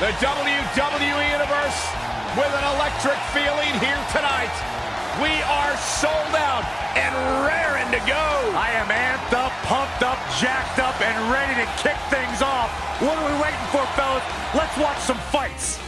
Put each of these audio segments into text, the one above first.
The WWE Universe with an electric feeling here tonight. We are sold out and raring to go. I am amped up, pumped up, jacked up, and ready to kick things off. What are we waiting for, fellas? Let's watch some fights.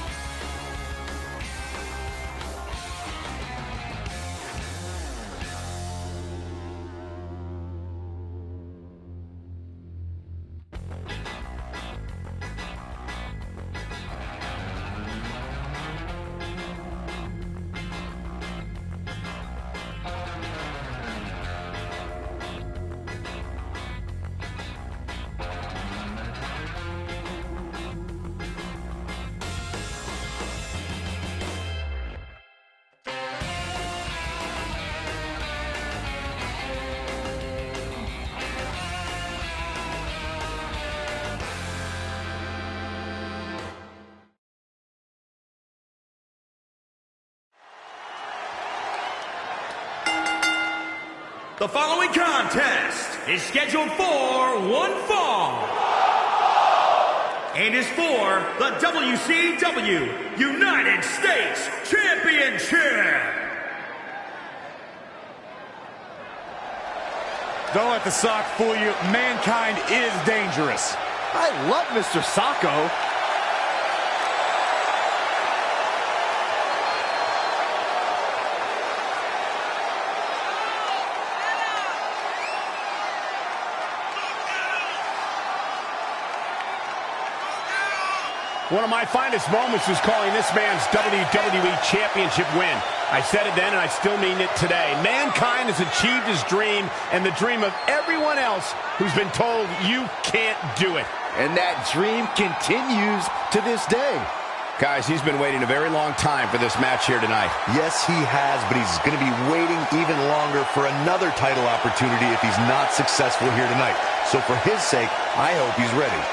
The following contest is scheduled for one fall and is for the WCW United States Championship. Don't let the sock fool you. Mankind is dangerous. I love Mr. Socko. One of my finest moments was calling this man's WWE Championship win. I said it then, and I still mean it today. Mankind has achieved his dream, and the dream of everyone else who's been told you can't do it. And that dream continues to this day. Guys, he's been waiting a very long time for this match here tonight. Yes, he has, but he's going to be waiting even longer for another title opportunity if he's not successful here tonight. So for his sake, I hope he's ready.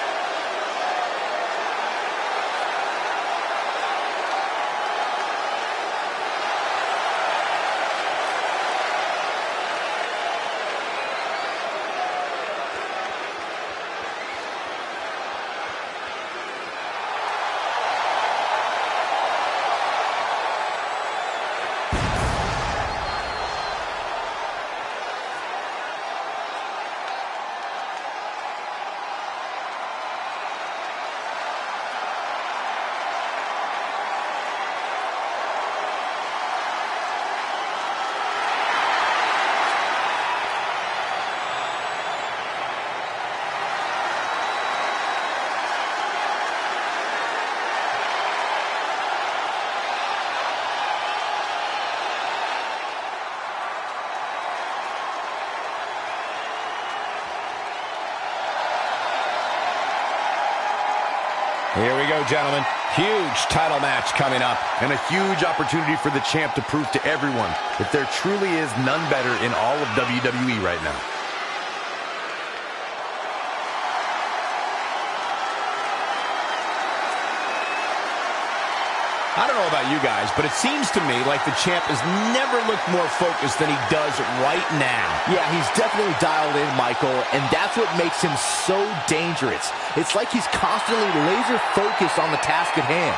Here we go, gentlemen. Huge title match coming up. And a huge opportunity for the champ to prove to everyone that there truly is none better in all of WWE right now. I don't know about you guys, but it seems to me like the champ has never looked more focused than he does right now. Yeah, he's definitely dialed in, Michael, and that's what makes him so dangerous. It's like he's constantly laser focused on the task at hand.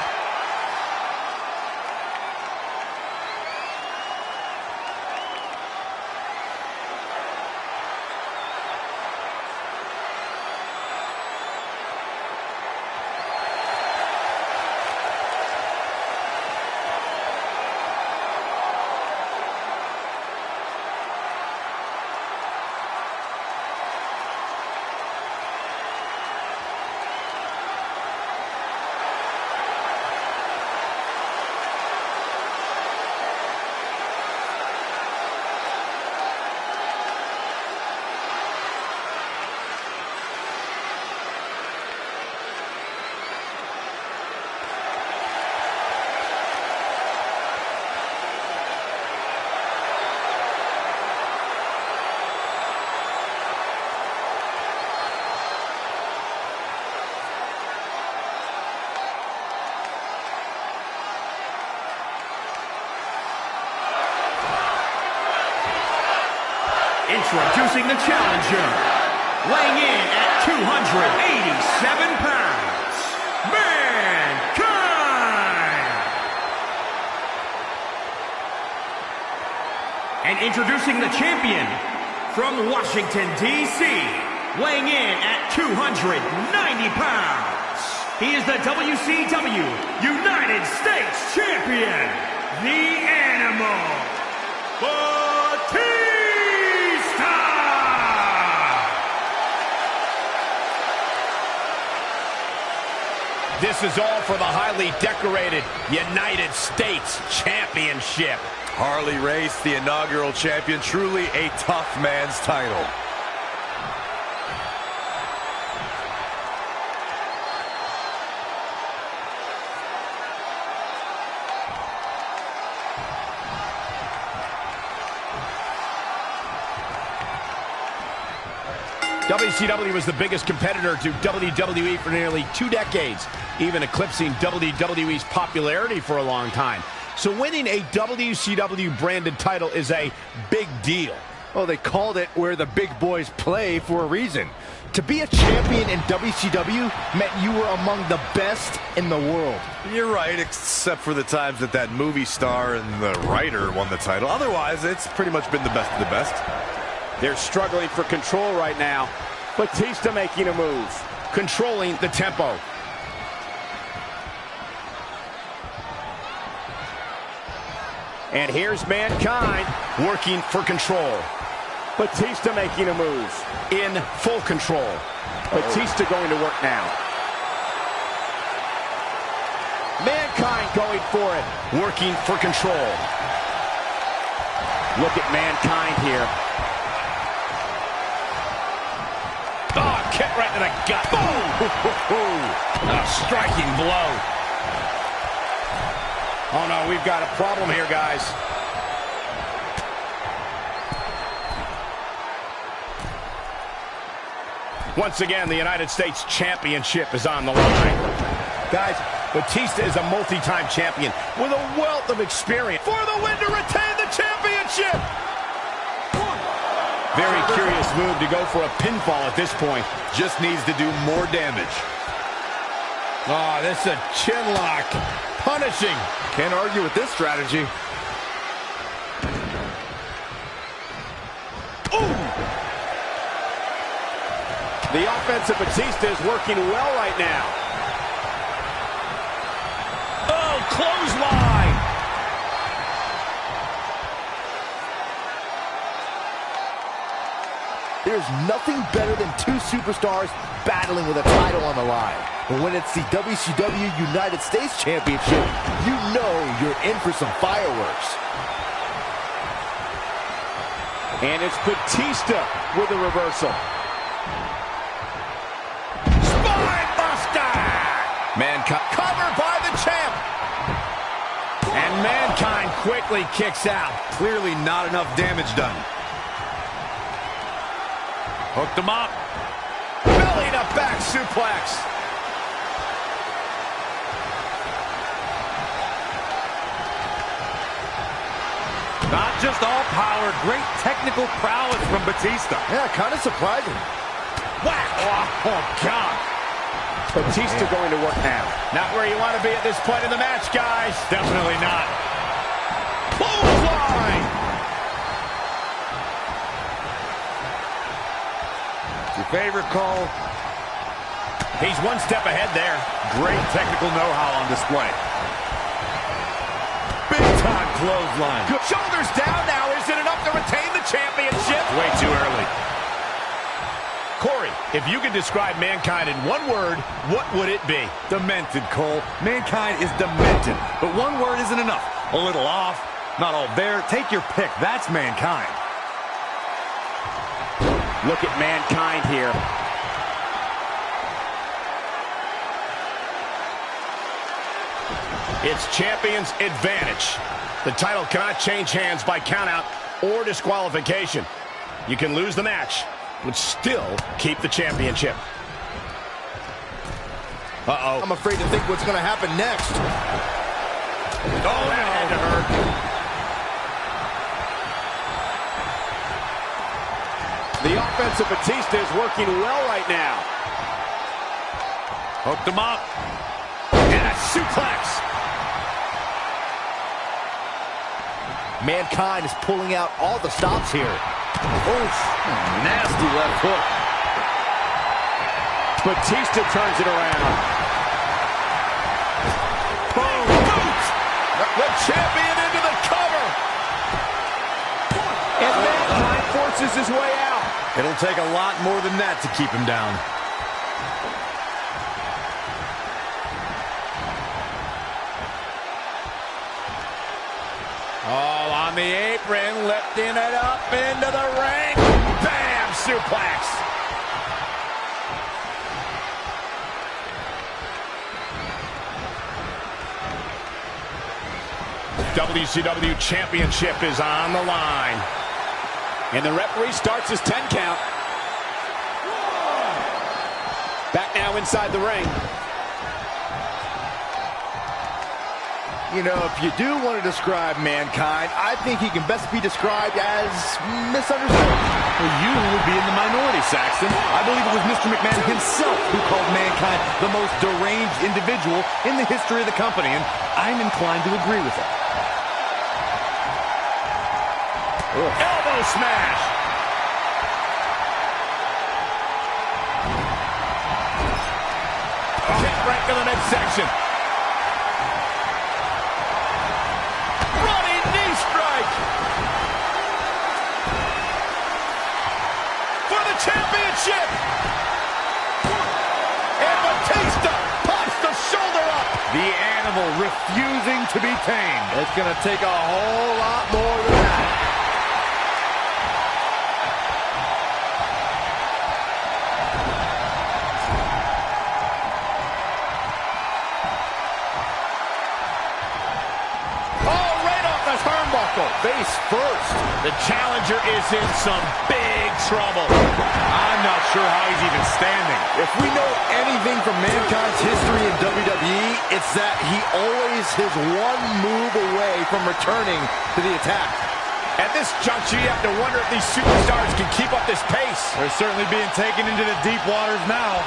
Introducing the challenger, weighing in at 287 pounds, Mankind! And introducing the champion from Washington, D.C., weighing in at 290 pounds. He is the WCW United States Champion, the Animal, Batista! This is all for the highly decorated United States Championship. Harley Race, the inaugural champion, truly a tough man's title. WCW was the biggest competitor to WWE for nearly 2 decades, even eclipsing WWE's popularity for a long time. So winning a WCW branded title is a big deal. Well, they called it where the big boys play for a reason. To be a champion in WCW meant you were among the best in the world. You're right, except for the times that that movie star and the writer won the title. Otherwise, it's pretty much been the best of the best. They're struggling for control right now. Batista making a move, controlling the tempo. And here's Mankind working for control. Batista making a move in full control. Batista going to work now. Mankind going for it, working for control. Look at Mankind here. Oh, kick right to the gut. Boom! A striking blow. Oh, no, we've got a problem here, guys. Once again, the United States Championship is on the line. Guys, Batista is a multi-time champion with a wealth of experience. For the win to retain the championship! Very curious move to go for a pinfall at this point. Just needs to do more damage. Oh, this is a chin lock. Punishing. Can't argue with this strategy. Ooh! The offense of Batista is working well right now. Oh, clothesline! There's nothing better than 2 superstars battling with a title on the line. But when it's the WCW United States Championship, you know you're in for some fireworks. And it's Batista with a reversal. Spinebuster! Mankind covered by the champ. And Mankind quickly kicks out. Clearly not enough damage done. Hooked him up. Belly to back suplex. Not just all power, great technical prowess from Batista. Yeah, kind of surprising. Whack! Oh, God. Batista going to work now. Not where you want to be at this point in the match, guys. Definitely not. Clothesline! Your favorite call? He's one step ahead there. Great technical know-how on display. Big-time clothesline. Good. Shoulders down now. Is it enough to retain the championship? Way too early. Corey, if you could describe Mankind in one word, what would it be? Demented, Cole. Mankind is demented. But one word isn't enough. A little off, not all there. Take your pick. That's Mankind. Look at Mankind here. It's champion's advantage. The title cannot change hands by countout or disqualification. You can lose the match, but still keep the championship. Uh-oh. I'm afraid to think what's going to happen next. Oh, that had to hurt. The offense of Batista is working well right now. Hooked him up. And a suplex. Mankind is pulling out all the stops here. Oof, nasty left hook. Batista turns it around. Boom! Boot! The champion into the cover! And Mankind forces his way out. It'll take a lot more than that to keep him down. Oh, on the apron, lifting it up into the ring. Bam! Suplex. WCW Championship is on the line. And the referee starts his 10 count. Back now inside the ring. You know, if you do want to describe Mankind, I think he can best be described as misunderstood. Well, you would be in the minority, Saxton. I believe it was Mr. McMahon himself who called Mankind the most deranged individual in the history of the company, and I'm inclined to agree with him. Elbow smash. Kick right to the midsection. Running knee strike. For the championship. And Batista pops the shoulder up. The animal refusing to be tamed. It's going to take a whole lot more than that. Face first. The challenger is in some big trouble. I'm not sure how he's even standing. If we know anything from Mankind's history in WWE, it's that he always is one move away from returning to the attack. At this juncture, you have to wonder if these superstars can keep up this pace. They're certainly being taken into the deep waters now.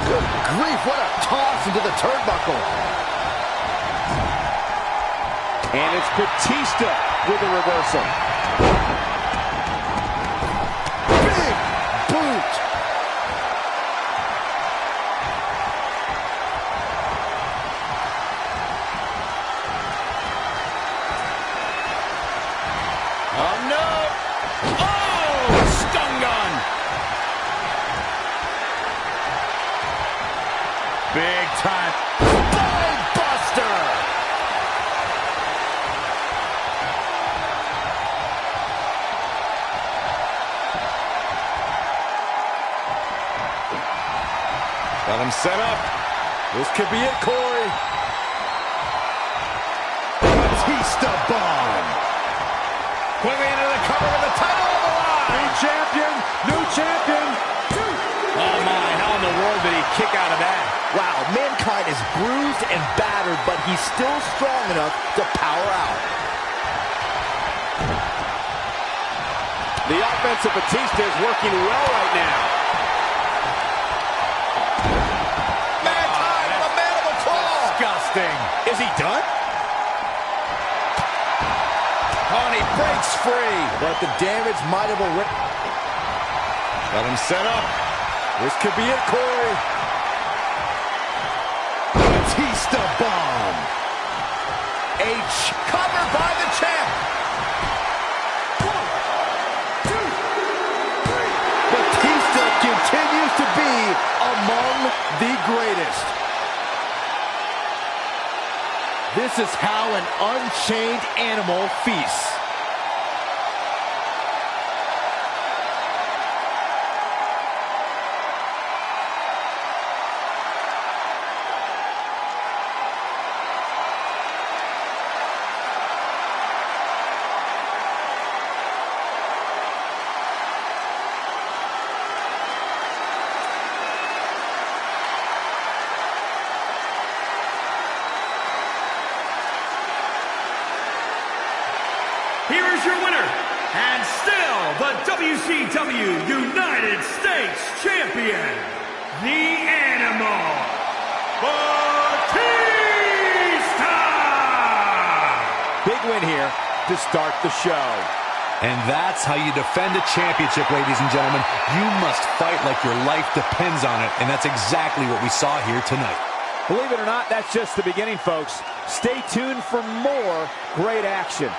Good grief, what a toss into the turnbuckle. And it's Batista with a reversal. Big boot. Oh, no. Oh, stun gun. Big time. Spine buster. Got him set up. This could be it, Corey. Batista bomb. Quickly into the cover with the title on the line. New champion. New champion. Oh, my. How in the world did he kick out of that? Wow, Mankind is bruised and battered, but he's still strong enough to power out. The offense of Batista is working well right now. Mankind with a mandible claw. Disgusting. Is he done? Oh, and he breaks free. But the damage might have already... Got him set up. This could be it, Corey. Batista bomb. H covered by the champ. 1, 2, 3. Batista continues to be among the greatest. This is how an unchained animal feasts. Here is your winner, and still the WCW United States Champion, the Animal, Batista! win here to start the show. And that's how you defend a championship, ladies and gentlemen. You must fight like your life depends on it, and that's exactly what we saw here tonight. Believe it or not, that's just the beginning, folks. Stay tuned for more great action.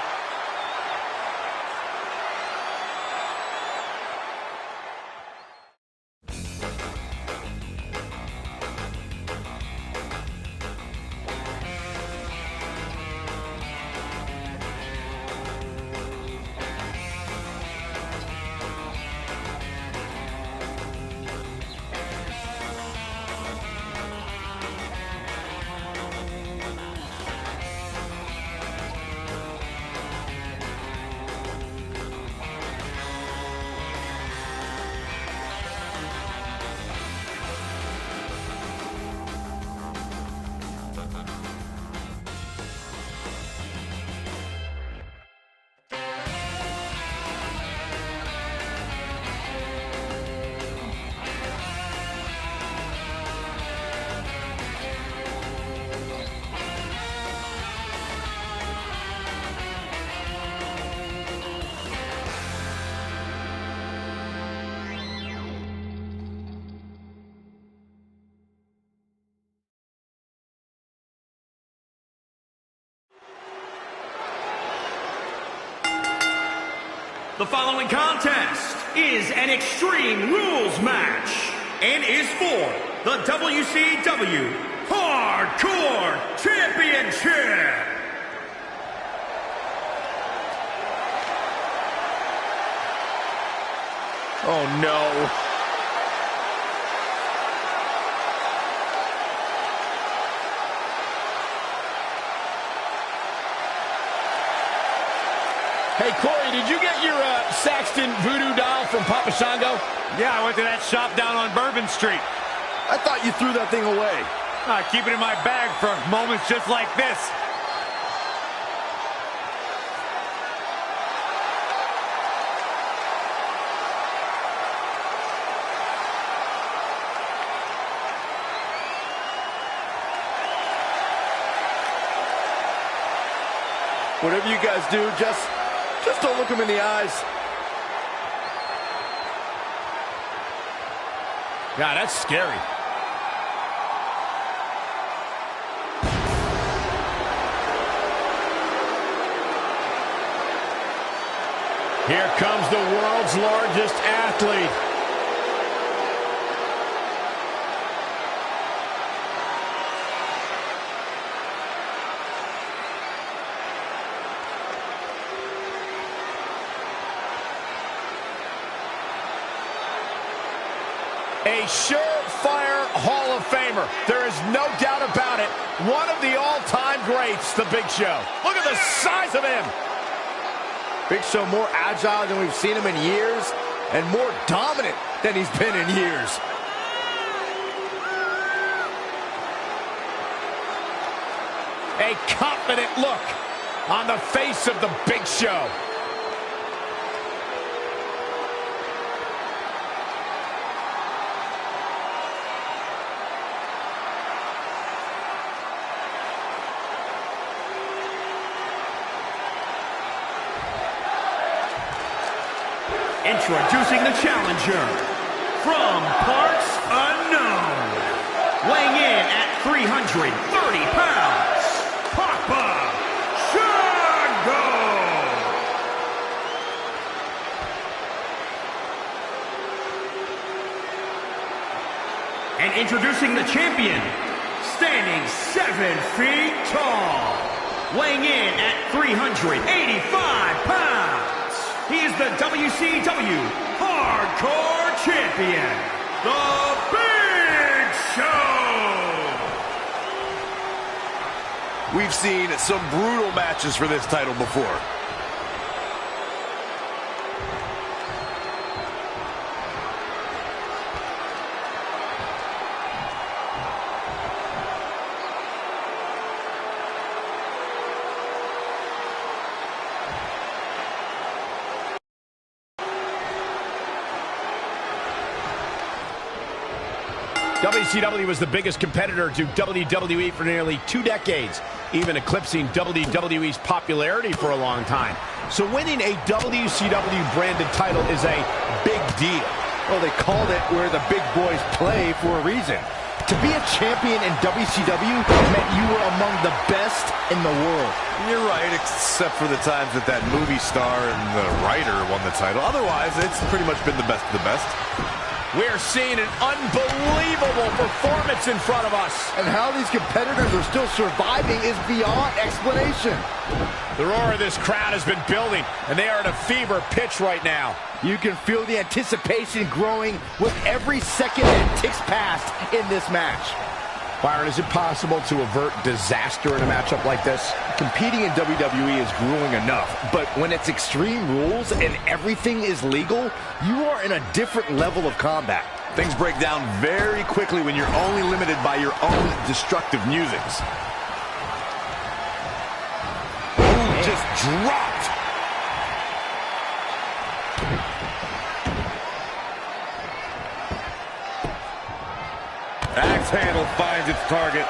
The following contest is an Extreme Rules match and is for the WCW Hardcore Championship. Oh, no. Hey, Corey, did you get your Saxton voodoo doll from Papa Shango? Yeah, I went to that shop down on Bourbon Street. I thought you threw that thing away. I keep it in my bag for moments just like this. Whatever you guys do, just don't look him in the eyes. God, that's scary. Here comes the world's largest athlete. A surefire Hall of Famer. There is no doubt about it. One of the all-time greats, the Big Show. Look at the size of him. Big Show more agile than we've seen him in years, and more dominant than he's been in years. A confident look on the face of the Big Show. Introducing the challenger from parts unknown, weighing in at 330 pounds, Papa Shango! And introducing the champion, standing 7 feet tall, weighing in at 385 pounds. He is the WCW Hardcore Champion, the Big Show! We've seen some brutal matches for this title before. WCW was the biggest competitor to WWE for nearly 2 decades, even eclipsing WWE's popularity for a long time. So winning a WCW branded title is a big deal. Well, they called it where the big boys play for a reason. To be a champion in WCW meant you were among the best in the world. You're right, except for the times that that movie star and the writer won the title. Otherwise, it's pretty much been the best of the best. We're seeing an unbelievable performance in front of us. And how these competitors are still surviving is beyond explanation. The roar of this crowd has been building, and they are at a fever pitch right now. You can feel the anticipation growing with every second that ticks past in this match. Byron, is it possible to avert disaster in a matchup like this? Competing in WWE is grueling enough, but when it's extreme rules and everything is legal, you are in a different level of combat. Things break down very quickly when you're only limited by your own destructive musings. Ooh, just dropped. Axe handle finds its target.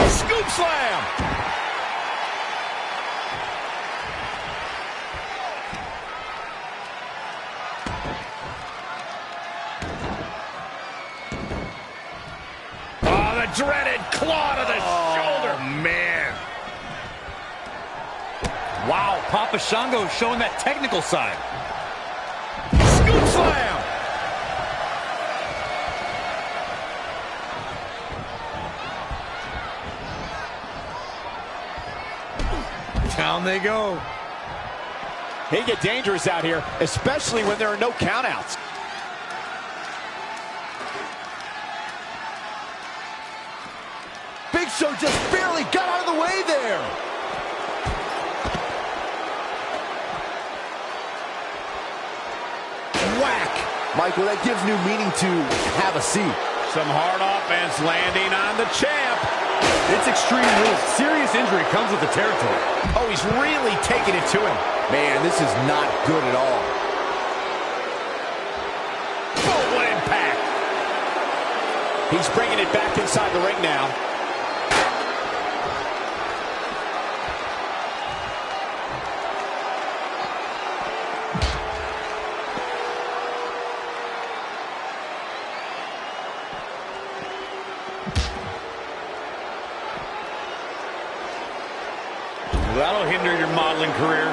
Scoop slam! Oh, the dreaded claw to the shoulder. Man. Wow, Papa Shango showing that technical side. Scoop slam! Down they go. They get dangerous out here, especially when there are no countouts. Big Show just barely got out of the way there. Whack! Michael, that gives new meaning to have a seat. Some hard offense landing on the champ. It's extreme rules. Serious injury comes with the territory. Oh, he's really taking it to him. Man, this is not good at all. Oh, what impact. He's bringing it back inside the ring now. That'll hinder your modeling career.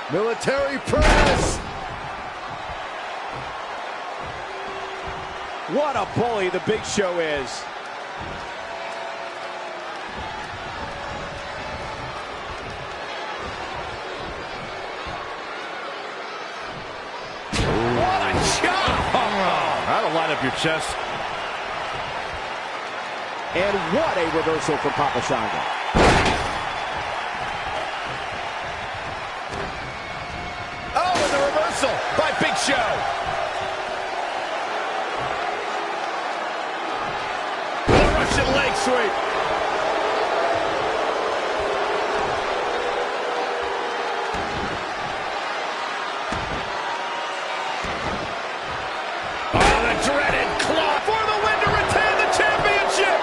Military press! What a bully the Big Show is. What a shot! That'll light up your chest. And what a reversal from Papa Shango. Oh, and the reversal by Big Show. The Russian leg sweep. Dreaded claw for the win to retain the championship.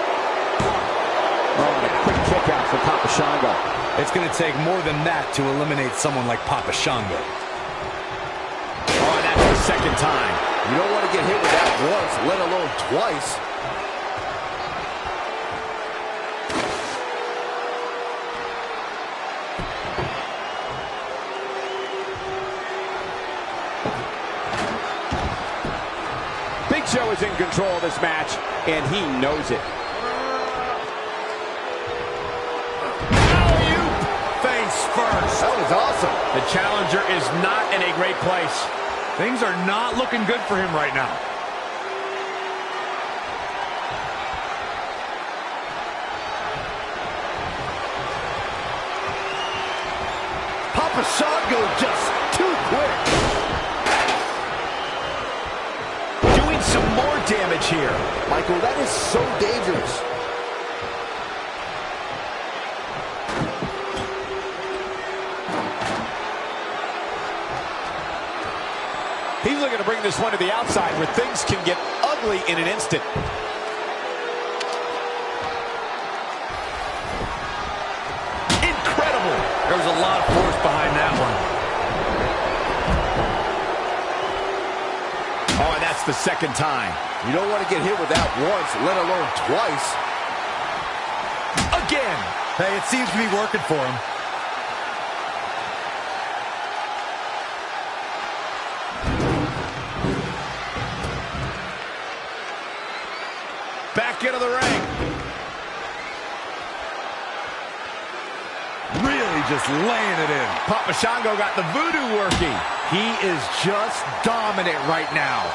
Oh, and a quick kick out for Papa Shango. It's going to take more than that to eliminate someone like Papa Shango. Oh, and that's the second time. You don't want to get hit with that once, let alone twice. Big Show is in control of this match, and he knows it. Face first. That was awesome. The challenger is not in a great place. Things are not looking good for him right now. Papa Shango just too quick. Doing some more damage advantage here. Michael, that is so dangerous. He's looking to bring this one to the outside where things can get ugly in an instant. Incredible. There was a lot of force behind that one. Oh, and that's the second time. You don't want to get hit with that once, let alone twice. Again. Hey, it seems to be working for him. Back into the ring. Really just laying it in. Papa Shango got the voodoo working. He is just dominant right now.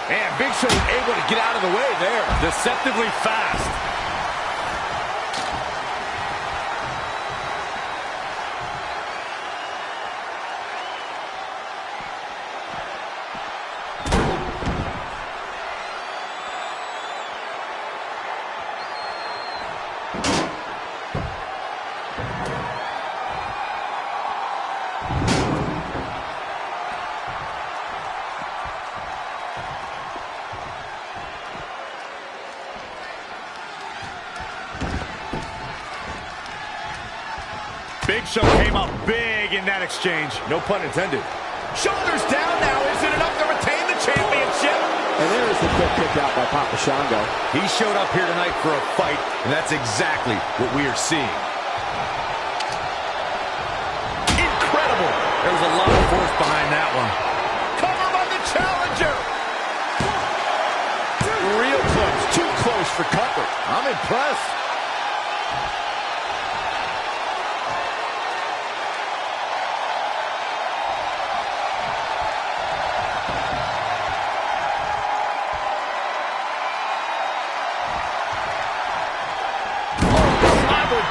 Man, Big Show was able to get out of the way there. Deceptively fast. Big Show came up big in that exchange. No pun intended. Shoulders down now. Is it enough to retain the championship? And there's the quick kick out by Papa Shango. He showed up here tonight for a fight, and that's exactly what we are seeing. Incredible. There was a lot of force behind that one. Cover by the challenger. Real close. Too close for comfort. I'm impressed.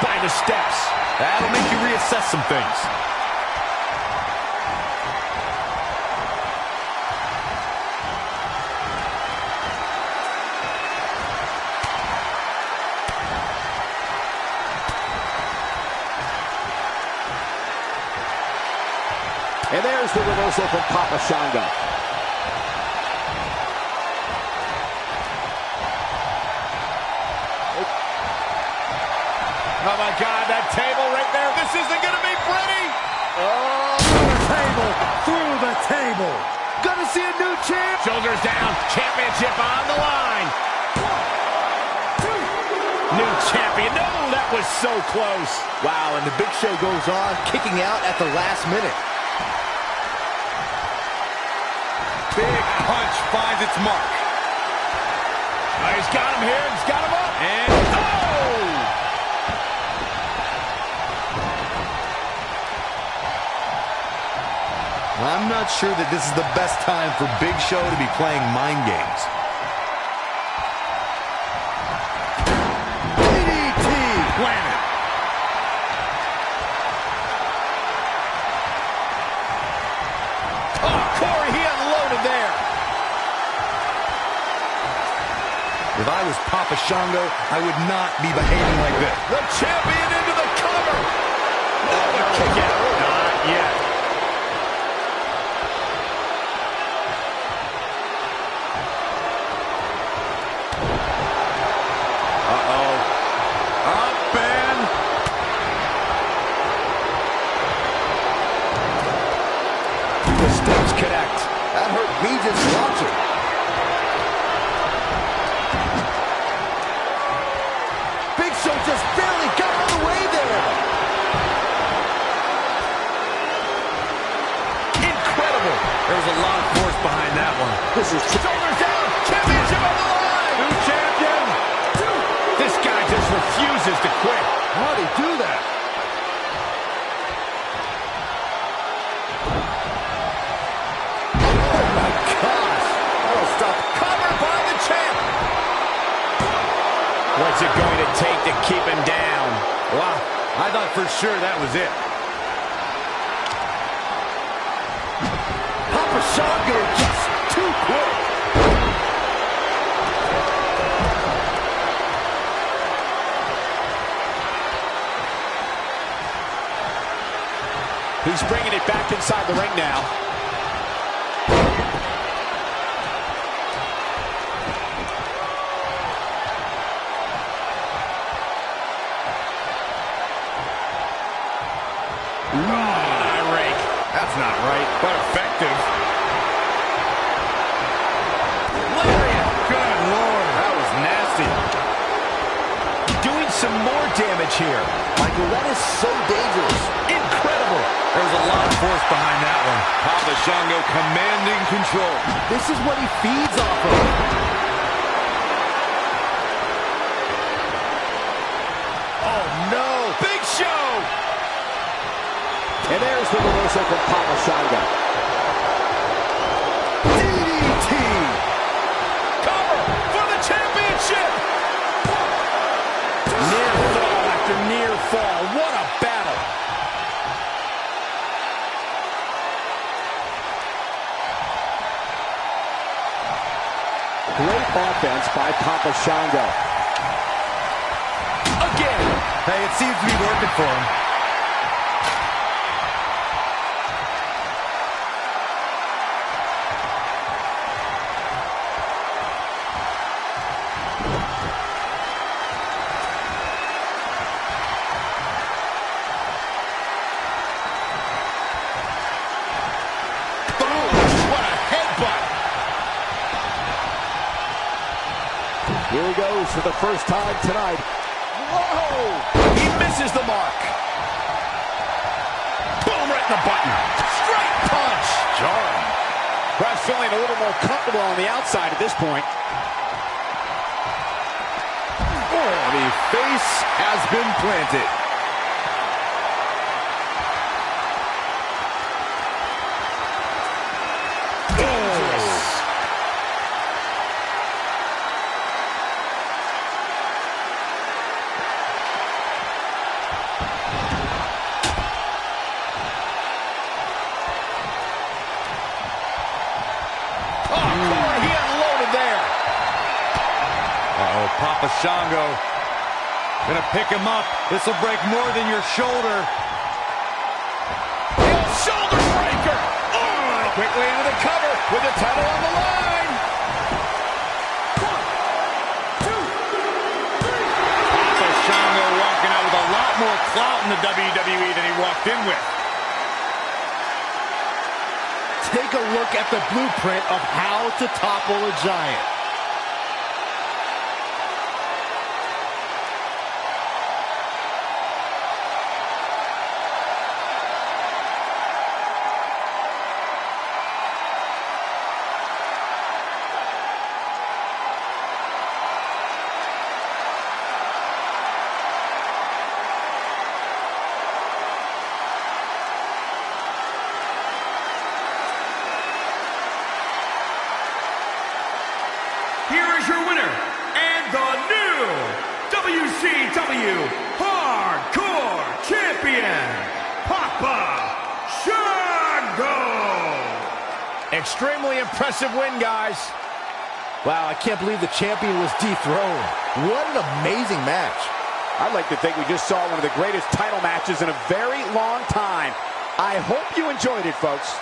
By the steps. That'll make you reassess some things. And there's the reversal from Papa Shango. Oh, my God, that table right there. This isn't going to be pretty. Oh, the table, through the table. Gonna see a new champ. Shoulders down. Championship on the line. New champion. No, that was so close. Wow, and the Big Show goes on, kicking out at the last minute. Big punch finds its mark. Oh, he's got him here. He's got him up. And oh! I'm not sure that this is the best time for Big Show to be playing mind games. DDT landed. Oh, Corey, he unloaded there. If I was Papa Shango, I would not be behaving like this. The champion into the cover. Oh, the kick out. Not yet. Steps connect. That hurt me just watching. Big Show just barely got out of the way there. Incredible. There was a lot of force behind that one. This is Shoulders down. Championship on the line. New champion. This guy just refuses to quit. How'd he do that? What's it going to take to keep him down? Wow, I thought for sure that was it. Papa Shango just too quick. He's bringing it back inside the ring now. That's not right, but effective. Lariat. Good Lord, that was nasty. Doing some more damage here. Michael, that is so dangerous. Incredible. There's a lot of force behind that one. Papa Shango commanding control. This is what he feeds off of. Oh, no. Big Show. And there's the reversal from Papa Shango. DDT! Cover for the championship. Near fall after near fall. What a battle. Great offense by Papa Shango. Again. Hey, it seems to be working for him. Here he goes for the first time tonight. Whoa! He misses the mark. Boom, right in the button. Straight punch. Jarring. Perhaps feeling a little more comfortable on the outside at this point. Oh, the face has been planted. Papa Shango gonna pick him up. This will break more than your shoulder. Shoulder breaker. Oh, quickly into the cover with the title on the line. 1, 2, 3. Papa Shango walking out with a lot more clout in the WWE than he walked in with. Take a look at the blueprint of how to topple a giant. Here is your winner, and the new WCW Hardcore Champion, Papa Shango! Extremely impressive win, guys. Wow, I can't believe the champion was dethroned. What an amazing match. I'd like to think we just saw one of the greatest title matches in a very long time. I hope you enjoyed it, folks.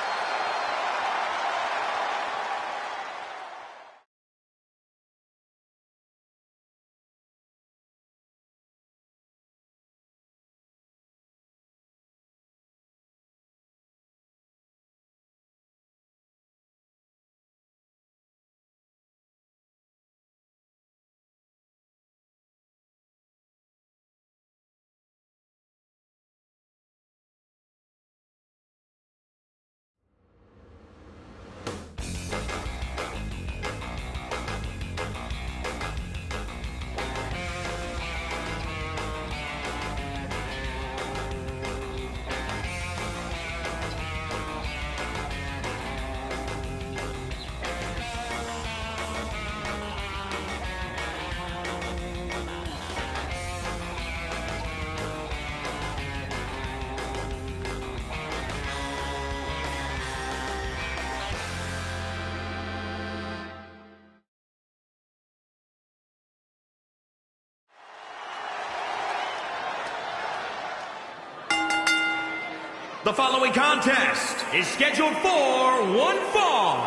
The following contest is scheduled for one fall.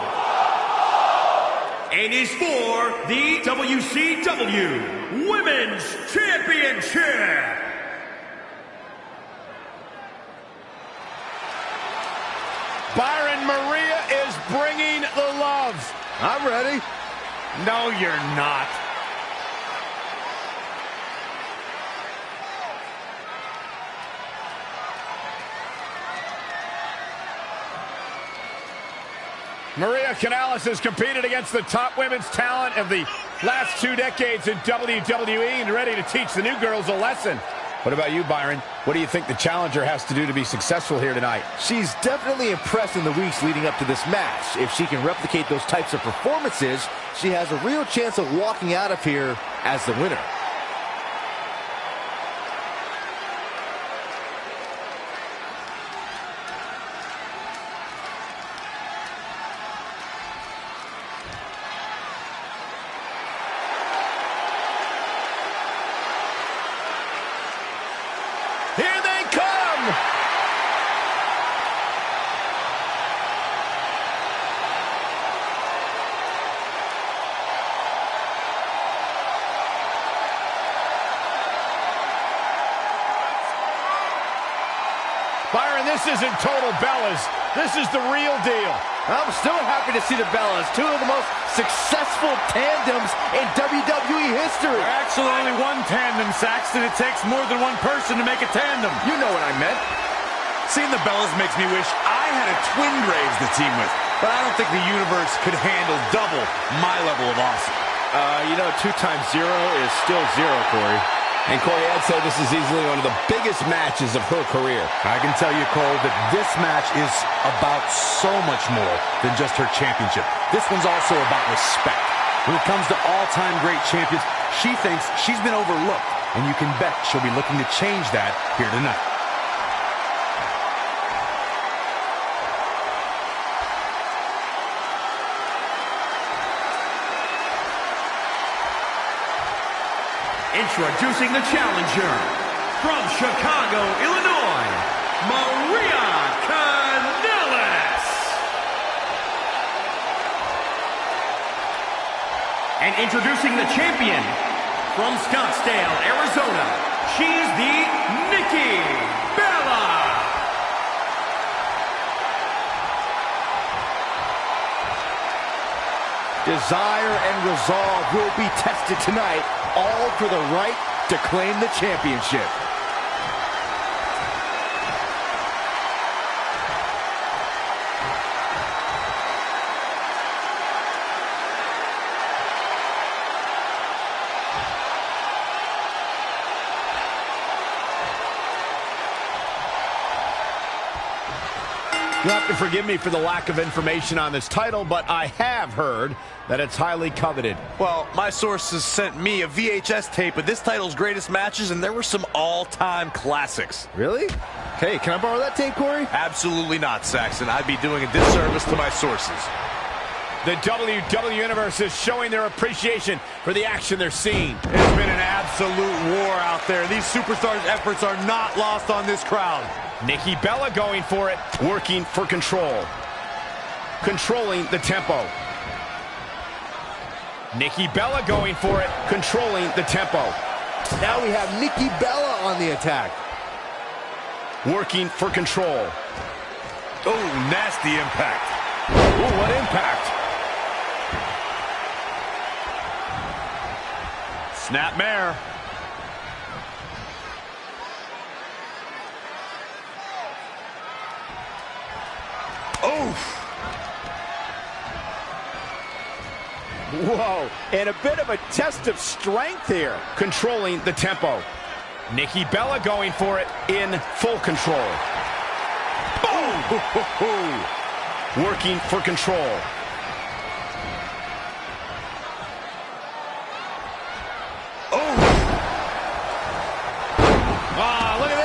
It is for the WCW Women's Championship. Byron, Maria is bringing the love. I'm ready. No, you're not. Maria Kanellis has competed against the top women's talent of the last 2 decades in WWE and ready to teach the new girls a lesson. What about you, Byron? What do you think the challenger has to do to be successful here tonight? She's definitely impressed in the weeks leading up to this match. If she can replicate those types of performances, she has a real chance of walking out of here as the winner. Here they come! Byron, this isn't total Bellas. This is the real deal. I'm still happy to see the Bellas, 2 of the most successful tandems in WWE history. Actually, only one tandem, Saxton. It takes more than one person to make a tandem. You know what I meant. Seeing the Bellas makes me wish I had a twin Graves to team with. But I don't think the universe could handle double my level of awesome. You know, 2 times 0 is still 0, Corey. And Corey, I'd say this is easily one of the biggest matches of her career. I can tell you, Cole, that this match is about so much more than just her championship. This one's also about respect. When it comes to all-time great champions, she thinks she's been overlooked, and you can bet she'll be looking to change that here tonight. Introducing the challenger from Chicago, Illinois, Maria Kanellis. And introducing the champion from Scottsdale, Arizona, she's the Nikki Bella. Desire and resolve will be tested tonight, all for the right to claim the championship. You'll have to forgive me for the lack of information on this title, but I have heard that it's highly coveted. Well, my sources sent me a VHS tape of this title's greatest matches, and there were some all-time classics. Really? Hey, can I borrow that tape, Corey? Absolutely not, Saxon. I'd be doing a disservice to my sources. The WWE Universe is showing their appreciation for the action they're seeing. It's been an absolute war out there. These superstars' efforts are not lost on this crowd. Nikki Bella going for it, working for control. Controlling the tempo. Nikki Bella going for it, controlling the tempo. Now we have Nikki Bella on the attack. Working for control. Oh, nasty impact. Ooh, what impact. Snapmare. Whoa, and a bit of a test of strength here. Controlling the tempo. Nikki Bella going for it in full control. Boom! Working for control. Look at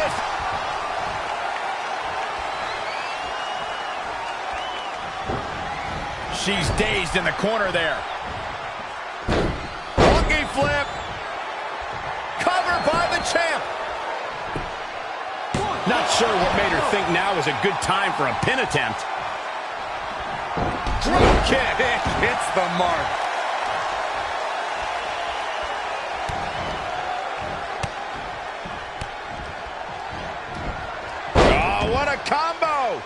this. She's dazed in the corner there. Monkey flip. Cover by the champ. Not sure what made her think now was a good time for a pin attempt. Drop kick. It hits the mark. Oh, what a combo.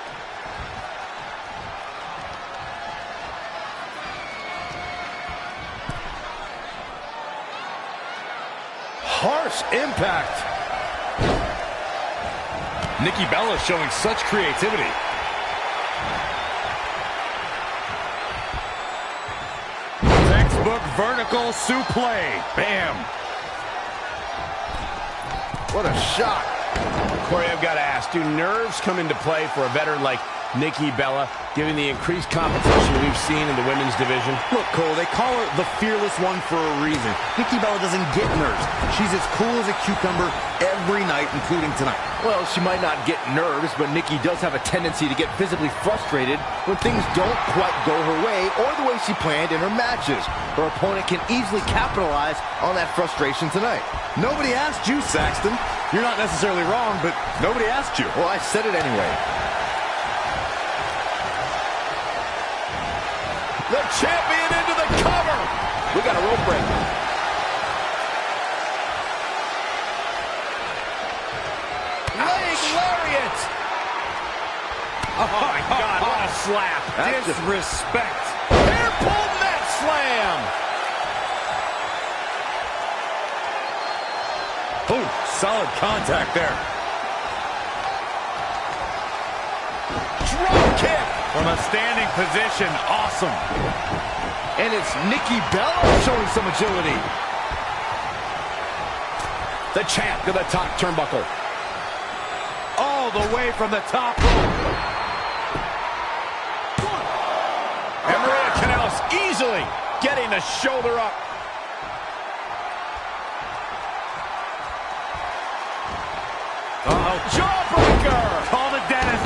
Harsh impact. Nikki Bella showing such creativity. Textbook vertical suplex. Bam. What a shot. Corey, I've got to ask, do nerves come into play for a veteran like Nikki Bella, given the increased competition we've seen in the women's division? Look, Cole, they call her the fearless one for a reason. Nikki Bella doesn't get nerves. She's as cool as a cucumber every night, including tonight. Well, she might not get nerves, but Nikki does have a tendency to get visibly frustrated when things don't quite go her way or the way she planned in her matches. Her opponent can easily capitalize on that frustration tonight. Nobody asked you, Saxton. You're not necessarily wrong, but nobody asked you. Well, I said it anyway. The champion into the cover. We got a rope break. Leg lariat. Oh, my God, what a slap. Disrespect. Hair pull net slam. Oh, solid contact there. Drop kick. From a standing position, awesome. And it's Nikki Bella showing some agility. The champ to the top turnbuckle. All the way from the top rope. And Maria Kanellis easily getting the shoulder up. Uh-oh. Jawbreaker. Call the dentist.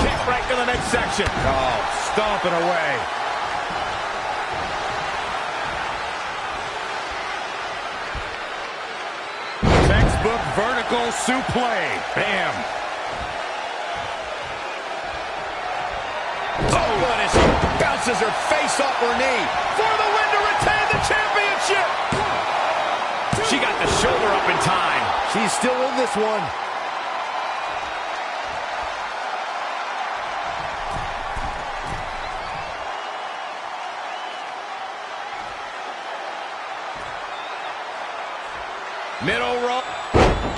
Kick right to the midsection. Oh, stomping away. Textbook vertical suplex. Bam. Oh, good as she bounces her face off her knee. For the win to retain the championship. She got the shoulder up in time. She's still in this one. Middle rope.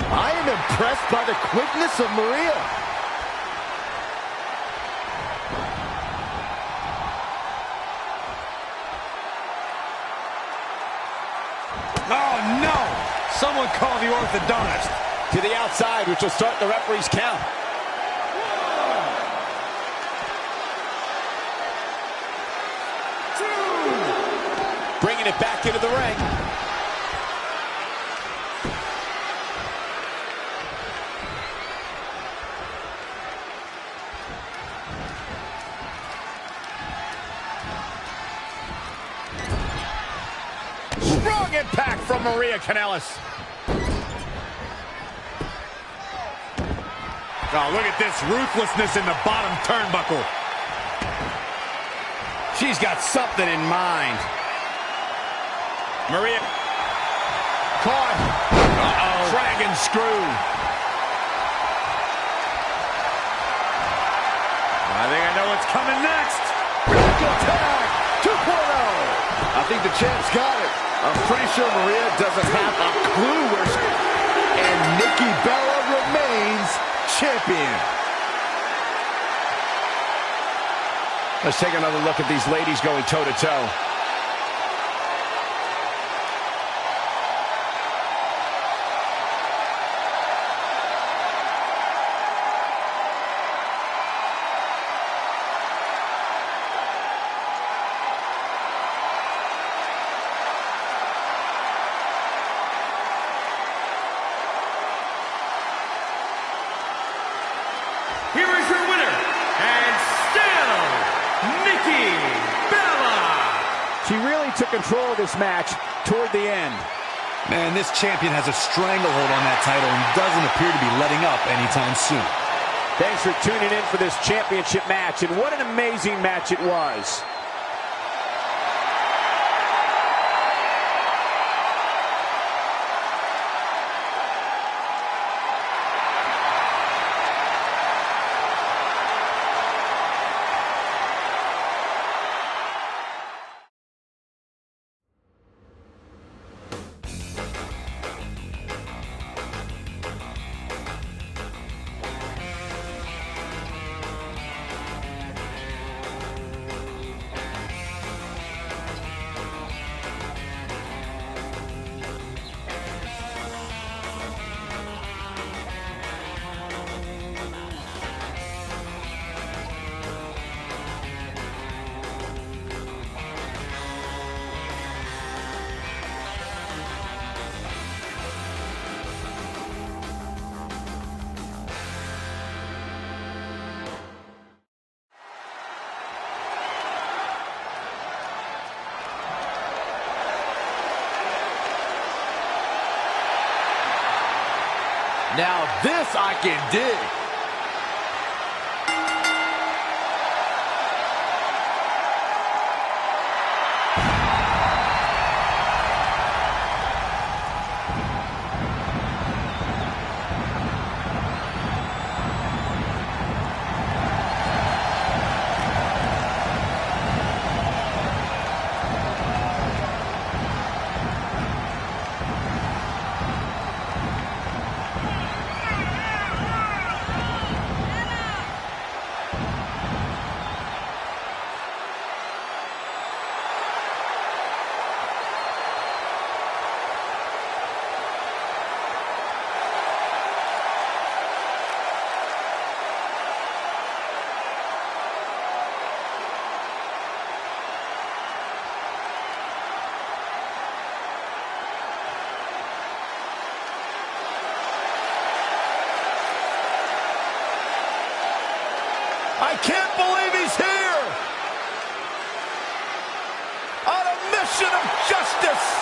I am impressed by the quickness of Maria. Oh, no! Someone call the orthodontist. To the outside, which will start the referee's count. Bringing it back into the ring. Strong impact from Maria Kanellis. Oh, look at this ruthlessness in the bottom turnbuckle. She's got something in mind. Maria caught. Uh-oh. Dragon screw. I think I know what's coming next. Critical tag 2.0. I think the champ's got it. I'm pretty sure Maria doesn't have a clue where she... And Nikki Bella remains champion. Let's take another look at these ladies going toe-to-toe. Here is your winner, and still, Nikki Bella. She really took control of this match toward the end. Man, this champion has a stranglehold on that title and doesn't appear to be letting up anytime soon. Thanks for tuning in for this championship match, and what an amazing match it was. Now this I can dig. I can't believe he's here! On a mission of justice!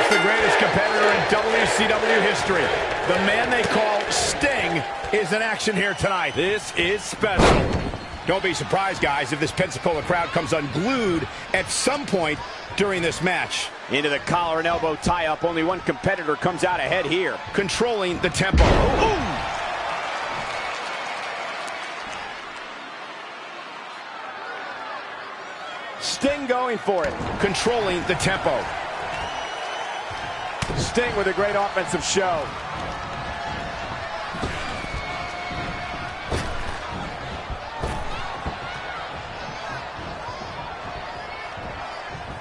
The greatest competitor in WCW history. The man they call Sting is in action here tonight. This is special. Don't be surprised, guys, if this Pensacola crowd comes unglued at some point during this match. Into the collar and elbow tie-up. Only one competitor comes out ahead here. Controlling the tempo. Ooh. Sting going for it. Controlling the tempo. Sting with a great offensive show.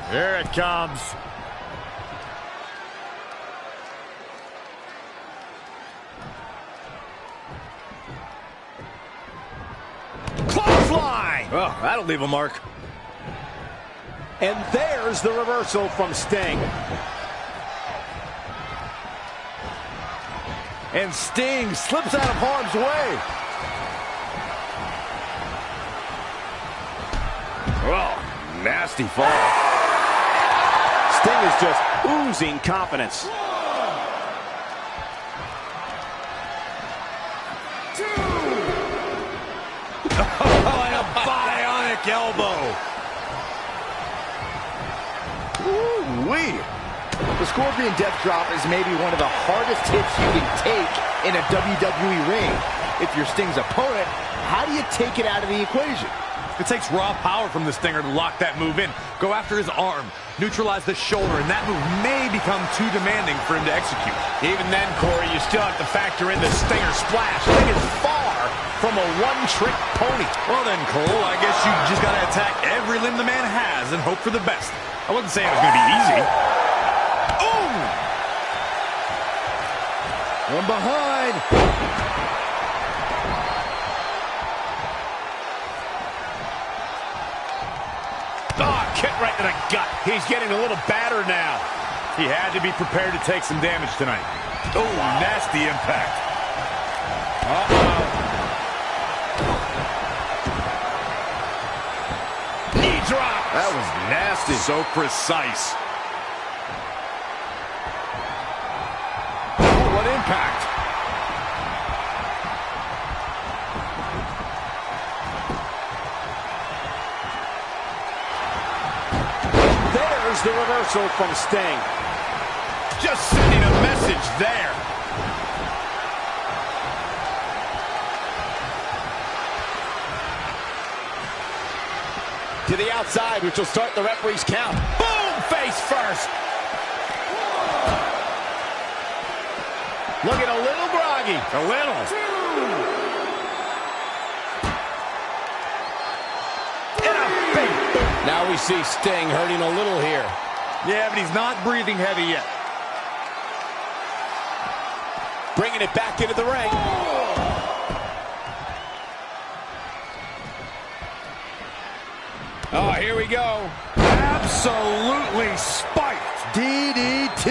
Here it comes. Clothesline! Oh, that'll leave a mark. And there's the reversal from Sting. And Sting slips out of harm's way. Oh, nasty fall. Sting is just oozing confidence. Oh, and a bionic elbow. Ooh-wee. The Scorpion Death Drop is maybe one of the hardest hits you can take in a WWE ring. If you're Sting's opponent, how do you take it out of the equation? It takes raw power from the Stinger to lock that move in. Go after his arm, neutralize the shoulder, and that move may become too demanding for him to execute. Even then, Corey, you still have to factor in the Stinger splash. Sting is far from a one-trick pony. Well then, Cole, I guess you just got to attack every limb the man has and hope for the best. I wasn't saying it was going to be easy. Ooh! From behind. Oh, kick right to the gut. He's getting a little battered now. He had to be prepared to take some damage tonight. Oh, nasty impact. Knee drop. That was nasty. So precise. Oh, what impact. There's the reversal from Sting. Just sending a message there. To the outside, which will start the referee's count. Boom! Face first. Looking a little groggy. A little. And a big boom. Now we see Sting hurting a little here. Yeah, but he's not breathing heavy yet. Bringing it back into the ring. Oh, here we go. Absolutely spiked. DDT.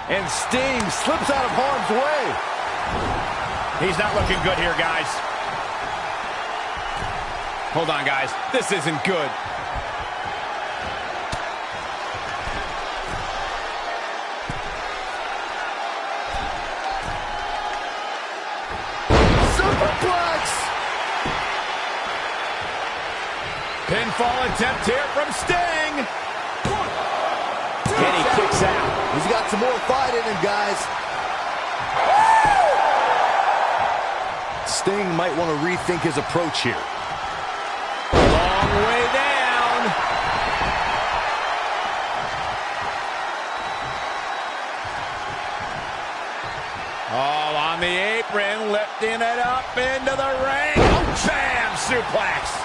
And Sting slips out of harm's way. He's not looking good here, guys. Hold on, guys. This isn't good. Superplex. Pinfall attempt here from Sting. And he kicks out. He's got some more fight in him, guys. Sting might want to rethink his approach here. Long way down. Oh, on the apron, lifting it up into the ring. Oh, bam! Suplex.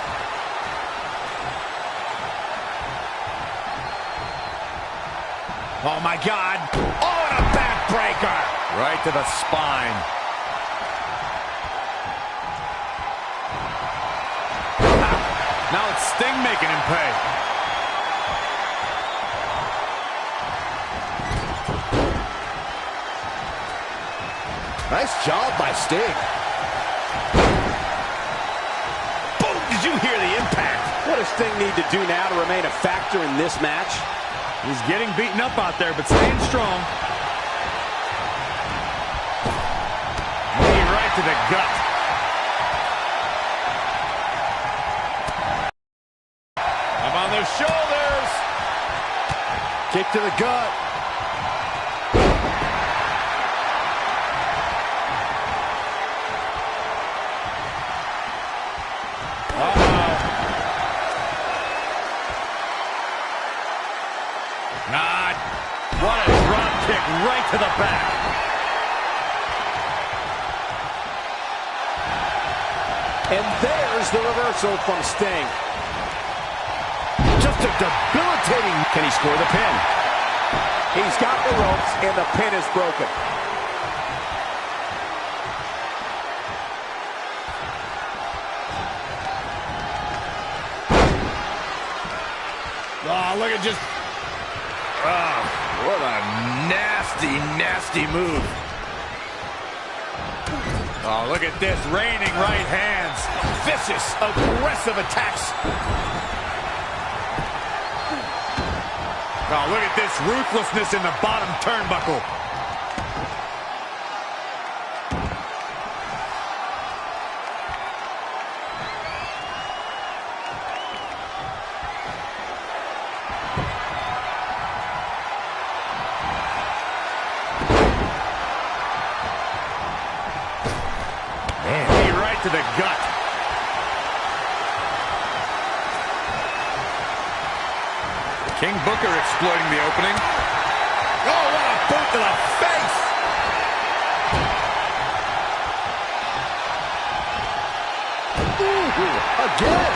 Oh, my God. Oh, and a backbreaker. Right to the spine. Now it's Sting making him pay. Nice job by Sting. Boom! Did you hear the impact? What does Sting need to do now to remain a factor in this match? He's getting beaten up out there, but staying strong. Knee right to the gut. Up on their shoulders. Kick to the gut. What a drop kick right to the back. And there's the reversal from Sting. Just a debilitating. Can he score the pin? He's got the ropes, and the pin is broken. Oh, look at just... Oh, what a nasty, nasty move. Oh, look at this. Raining right hands. vicious, aggressive attacks. Oh, look at this ruthlessness in the bottom turnbuckle. to the gut. King Booker exploiting the opening. Oh, what a boot to the face! Ooh, again!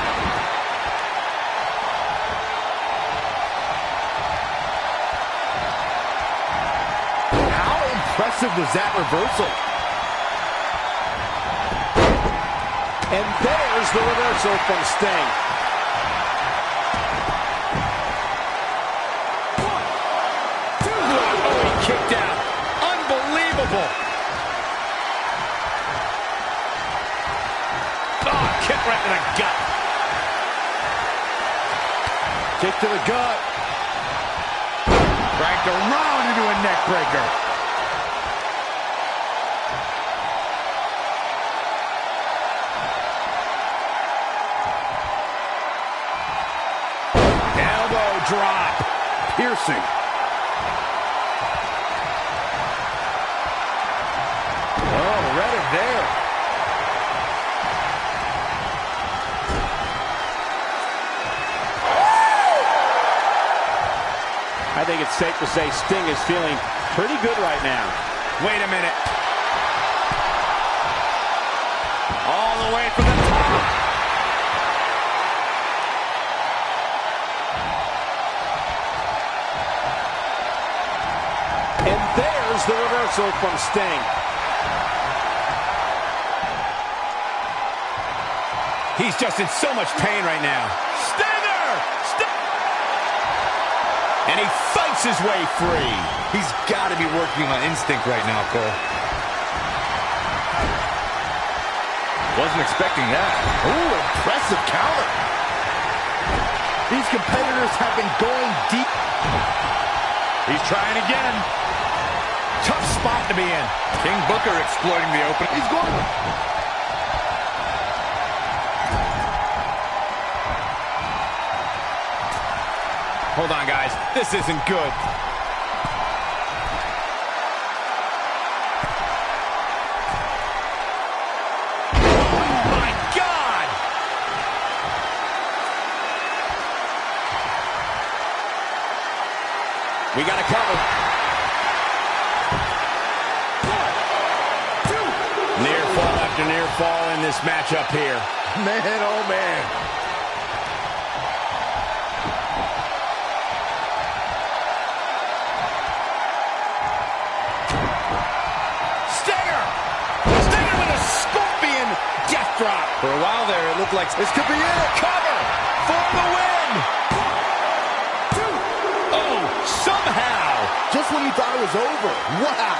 How impressive was that reversal? And there's the reversal from Sting. Kicked out. Unbelievable. Oh, kick right to the gut. Kick to the gut. Dragged around into a neck breaker. Elbow drop. Piercing. There. I think it's safe to say Sting is feeling pretty good right now. Wait a minute. All the way from the top. And there's the reversal from Sting. He's just in so much pain right now. Stinger! And he fights his way free. He's got to be working on instinct right now, Cole. Wasn't expecting that. Ooh, impressive counter. These competitors have been going deep. He's trying again. Tough spot to be in. King Booker exploiting the opening. He's going. Hold on, guys. This isn't good. Oh, my God! We got to cover. Near fall after near fall in this matchup here. Man, oh, man. Drop. For a while there, it looked like This could be it. Cover for the win. Oh, somehow. Just when you thought it was over. Wow.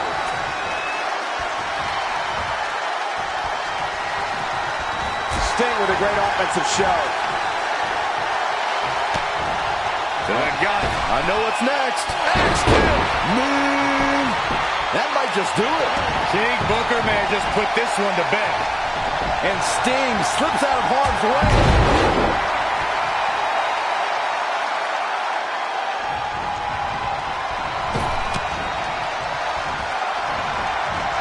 Sting with a great offensive show. To the gut. I know what's next. X2. Moon. That might just do it. King Booker may have just put this one to bed. And Sting slips out of harm's way.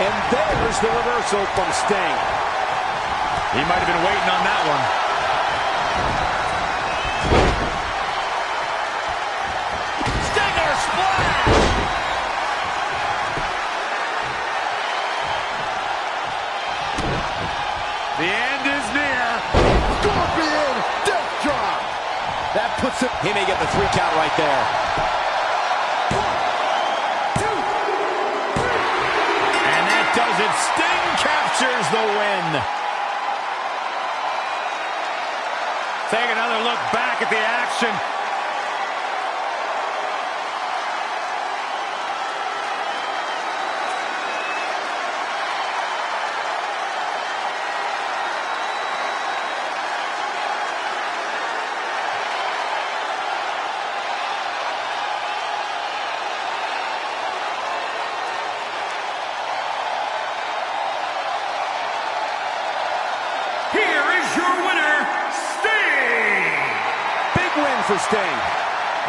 And there's the reversal from Sting. He might have been waiting on that one. Stinger splash! The end is near. Scorpion death drop. That puts him. He may get the 3 count right there. 1, 2, 3. And that does it. Sting captures the win. Take another look back at the action. For Sting.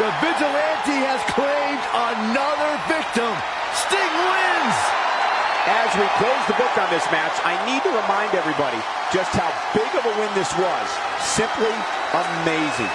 The vigilante has claimed another victim. Sting wins. As we close the book on this match, I need to remind everybody just how big of a win this was. Simply amazing.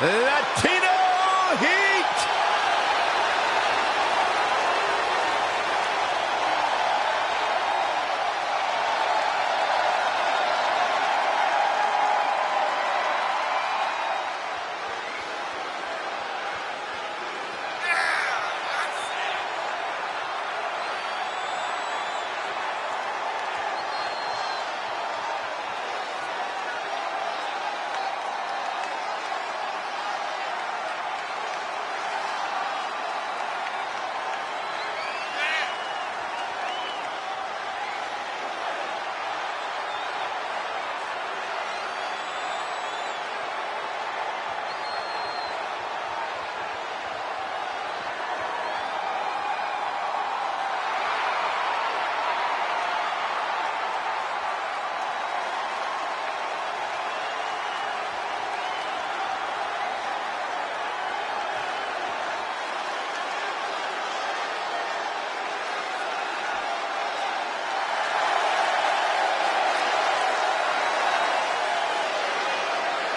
Latino Heat!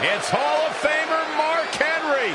It's Hall of Famer Mark Henry.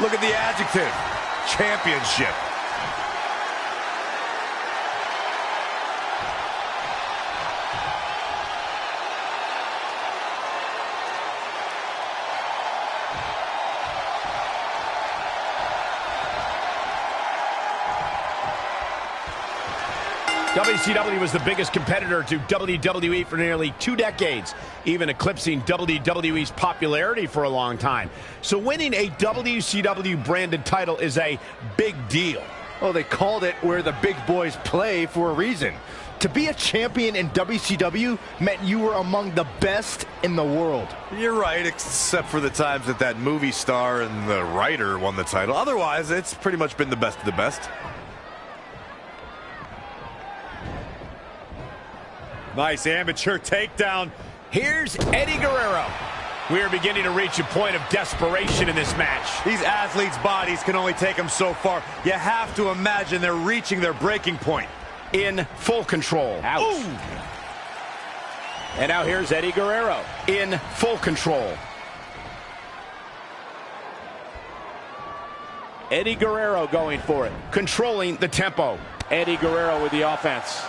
Look at the adjective. Championship. WCW was the biggest competitor to WWE for nearly 2 decades, even eclipsing WWE's popularity for a long time. So winning a WCW branded title is a big deal. Oh, they called it where the big boys play for a reason. To be a champion in WCW meant you were among the best in the world. You're right, except for the times that that movie star and the writer won the title. Otherwise, it's pretty much been the best of the best. Nice amateur takedown. Here's Eddie Guerrero. We are beginning to reach a point of desperation in this match. These athletes' bodies can only take them so far. You have to imagine they're reaching their breaking point. In full control. Ouch. Ooh. And now here's Eddie Guerrero in full control. Eddie Guerrero going for it, controlling the tempo. Eddie Guerrero with the offense.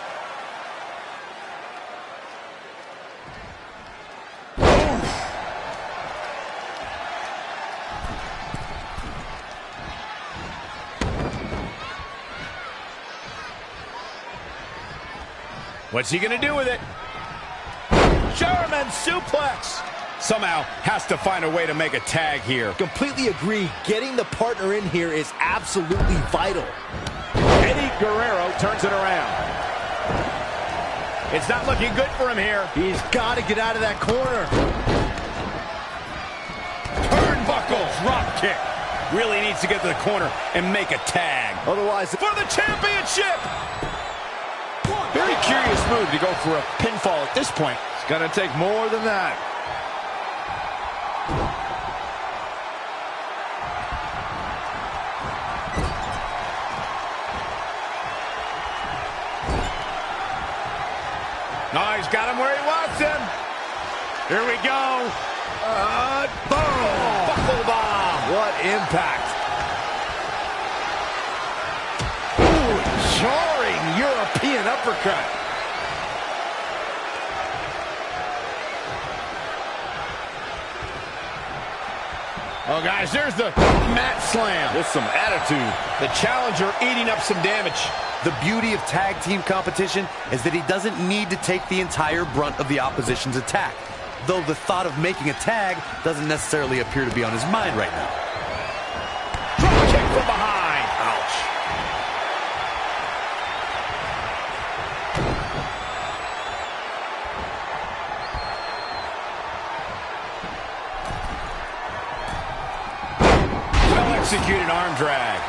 What's he going to do with it? German suplex. Somehow has to find a way to make a tag here. Completely agree. Getting the partner in here is absolutely vital. Eddie Guerrero turns it around. It's not looking good for him here. He's got to get out of that corner. Turnbuckle drop kick. Really needs to get to the corner and make a tag. Otherwise, For the championship. Very curious move to go for a pinfall at this point. It's going to take more than that. No, he's got him where he wants him. Here we go. Boom! Buckle bomb. what impact. Ooh, jarring European uppercut. Oh, guys, there's the mat slam. With some attitude. The challenger eating up some damage. The beauty of tag team competition is that he doesn't need to take the entire brunt of the opposition's attack, though the thought of making a tag doesn't necessarily appear to be on his mind right now. Drop kick from behind. Ouch. Well-executed arm drag.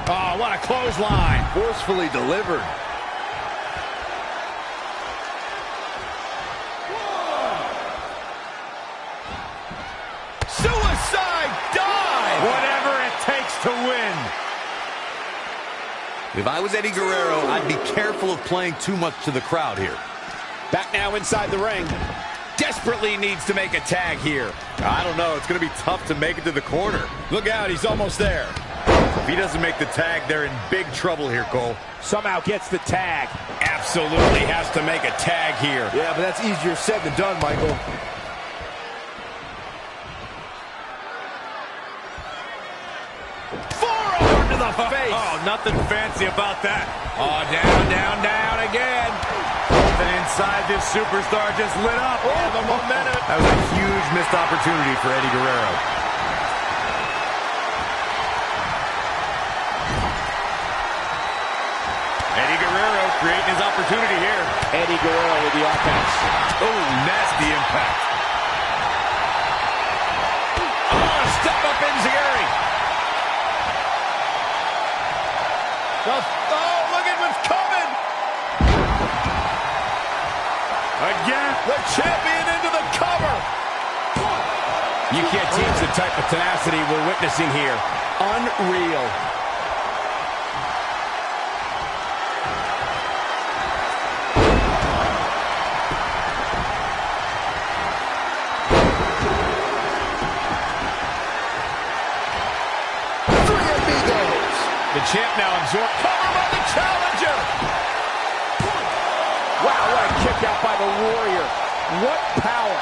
Oh, what a clothesline. Forcefully delivered. Suicide dive. Whatever it takes to win. If I was Eddie Guerrero, I'd be careful of playing too much to the crowd here. Back now inside the ring. Desperately needs to make a tag here. I don't know. It's going to be tough to make it to the corner. Look out, he's almost there. If he doesn't make the tag, they're in big trouble here, Cole. Somehow gets the tag. Absolutely has to make a tag here. Yeah, but that's easier said than done, Michael. Forearm to the face. Oh, nothing fancy about that. Oh, down, down, down again. And inside, this superstar just lit up. Oh, the momentum. That was a huge missed opportunity for Eddie Guerrero. Eddie Guerrero creating his opportunity here. Eddie Guerrero with the offense. Oh, nasty impact. Oh, step up Enziguri. Oh, look at what's coming. Again. The champion into the cover. You can't teach the type of tenacity we're witnessing here. Unreal. champ now absorbed. Cover by the challenger. Wow, what a kick out by the Warrior. What power.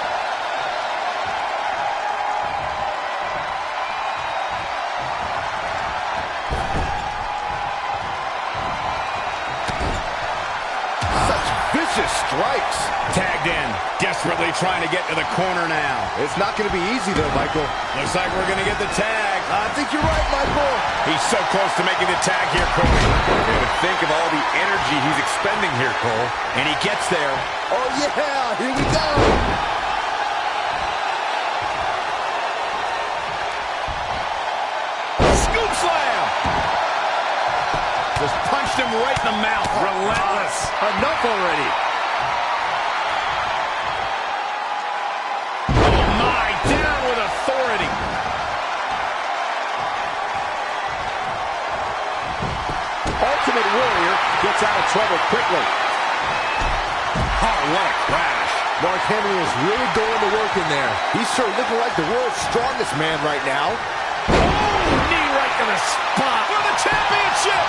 Such vicious strikes. Tagged in, desperately trying to get to the corner now. It's not going to be easy, though, Michael. Looks like we're going to get the tag. I think you're right, Michael. He's so close to making the tag here, Cole. Yeah, but think of all the energy he's expending here, Cole. And he gets there. Oh, yeah, here we go. Scoop slam! Just punched him right in the mouth. Relentless. Enough already. Oh, my. Down with authority. Ultimate Warrior gets out of trouble quickly. Oh, what a crash. Mark Henry is really going to work in there. He's sure looking like the world's strongest man right now. Oh, knee right to the spot for the championship.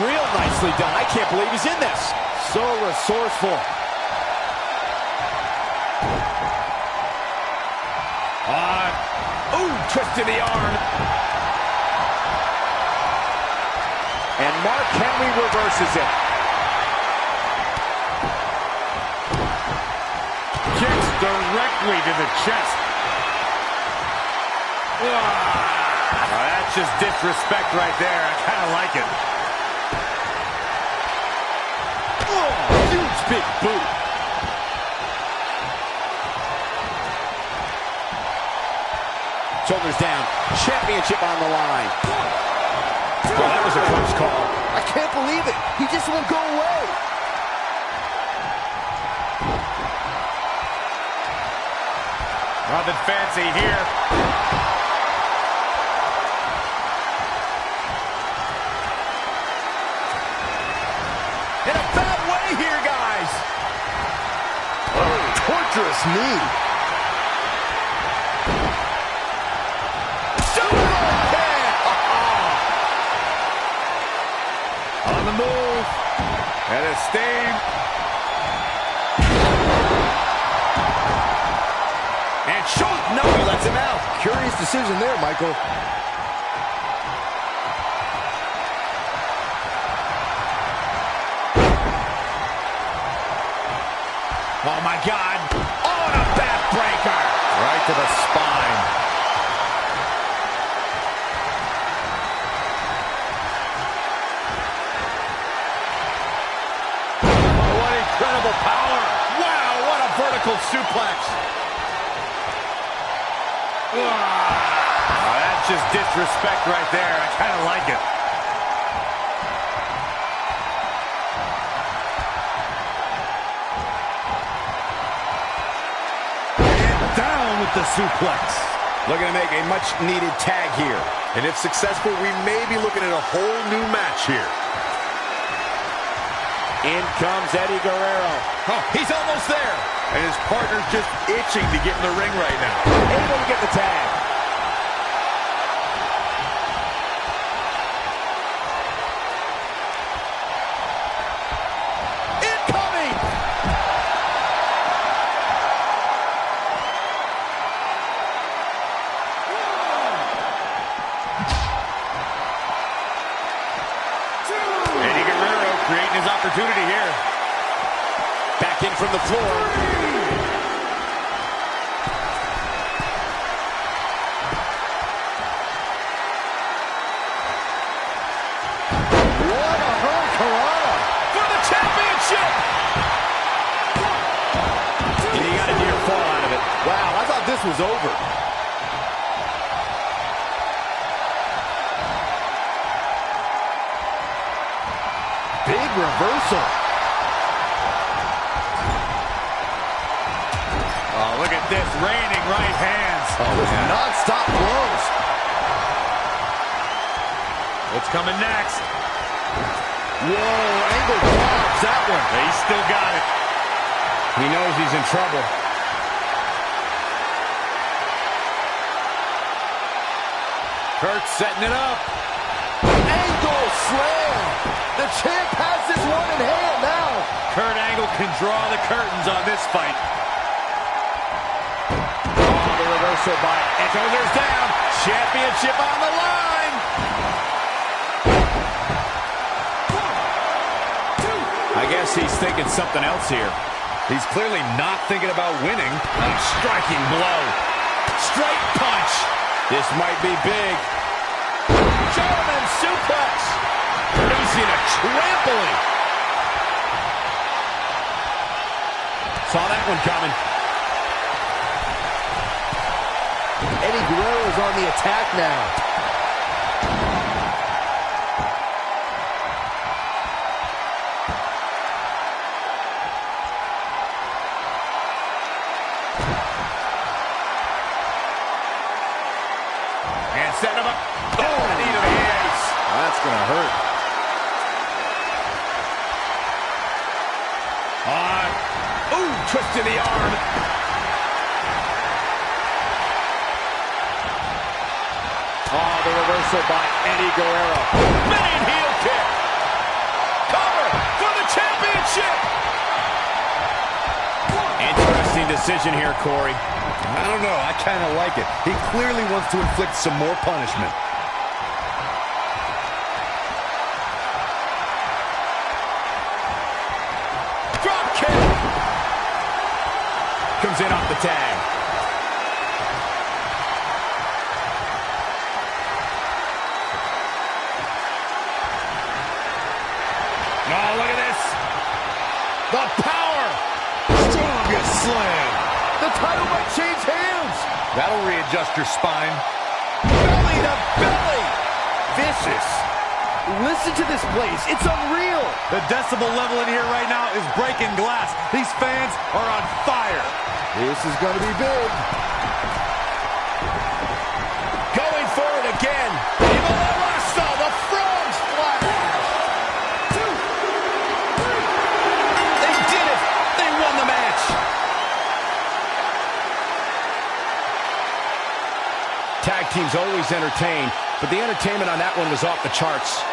Real nicely done. I can't believe he's in this. So resourceful. Ooh, twist to the arm. And Mark Henry reverses it. Kicks directly to the chest. That's just disrespect right there. I kind of like it. Huge big boot. Shoulders down. Championship on the line. Oh, that was a close call. I can't believe it. He just won't go away. Nothing fancy here. In a bad way here, guys. Oh, torturous knee. On the move. And a stain. And shoot. No, he lets him out. Curious decision there, Michael. Oh, my God. Oh, and a backbreaker. Right to the spine. Oh, what incredible power. Wow, what a vertical suplex. Oh, that's just disrespect right there. I kind of like it. Down with the suplex. Looking to make a much-needed tag here. And if successful, we may be looking at a whole new match here. In comes Eddie Guerrero. Oh, he's almost there. And his partner's just itching to get in the ring right now. Able to get the tag. Incoming. Eddie Guerrero creating his opportunity here. Back in from the floor. What a hurricanrana. For the championship. And he got a near fall out of it. Wow, I thought this was over. Big reversal. Oh, look at this. Raining right hands. Non-stop blows. What's coming next? Whoa, Angle drops that one. He's still got it. He knows he's in trouble. Kurt setting it up. Angle slam. The champ has this one in hand now. Kurt Angle can draw the curtains on this fight. Oh, the reversal by shoulders down. Championship on the line. 1, 2. I guess he's thinking something else here. He's clearly not thinking about winning. A striking blow. Straight punch. This might be big. German suplex. Producing a trampling. Saw that one coming. Eddie Guerrero's on the attack now. And setting him up. Oh, knee to the hands. That's going to hurt. Ooh, twist to the arm. Oh, the reversal by Eddie Guerrero. Main heel kick. Cover for the championship. Interesting decision here, Corey. I don't know. I kind of like it. He clearly wants to inflict some more punishment. Drop kick. Comes in off the tag. Oh, look at this. The power. Strongest slam. The title might change hands. That'll readjust your spine. Belly to belly. Vicious. Listen to this place. It's unreal. The decibel level in here right now is breaking glass. These fans are on fire. This is going to be big. Going for it again. Viva la Rasta, the frog splash. 2, 3. They did it. They won the match. Tag team's always entertained, but the entertainment on that one was off the charts.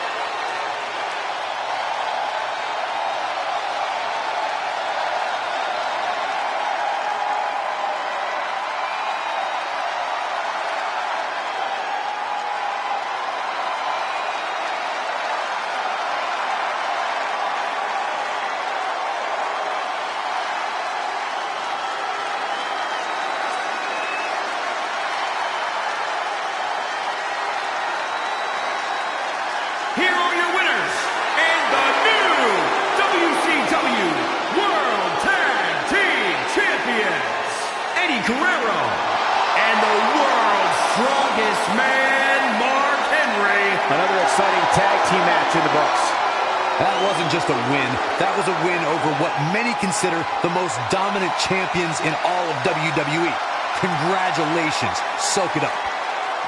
Here are your winners, and the new WCW World Tag Team Champions, Eddie Guerrero, and the world's strongest man, Mark Henry. Another exciting tag team match in the books. That wasn't just a win. That was a win over what many consider the most dominant champions in all of WWE. Congratulations. Soak it up.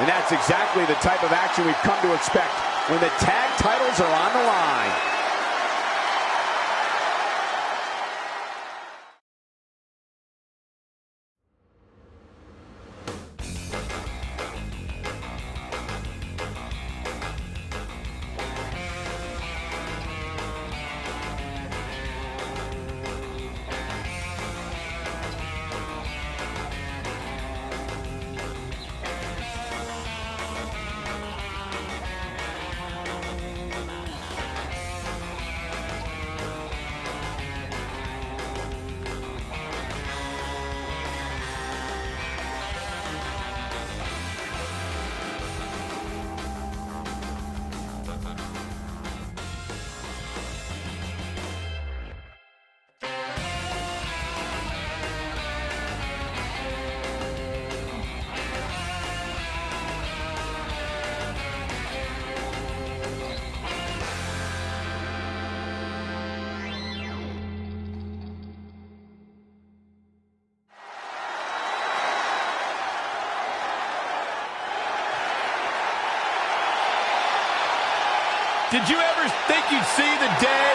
And that's exactly the type of action we've come to expect when the tag titles are on the line. Did you ever think you'd see the day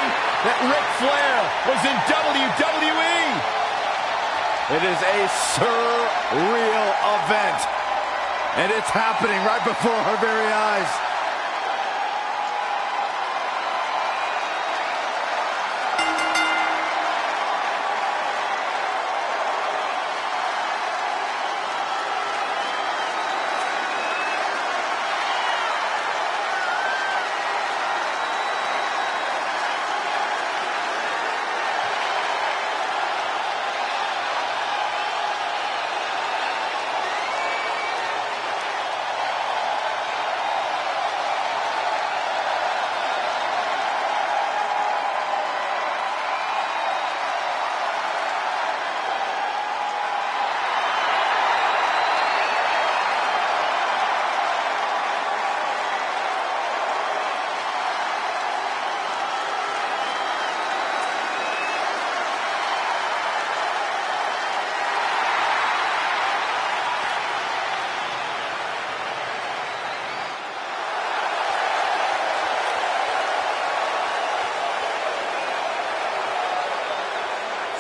that Ric Flair was in WWE? It is a surreal event. And it's happening right before our very eyes.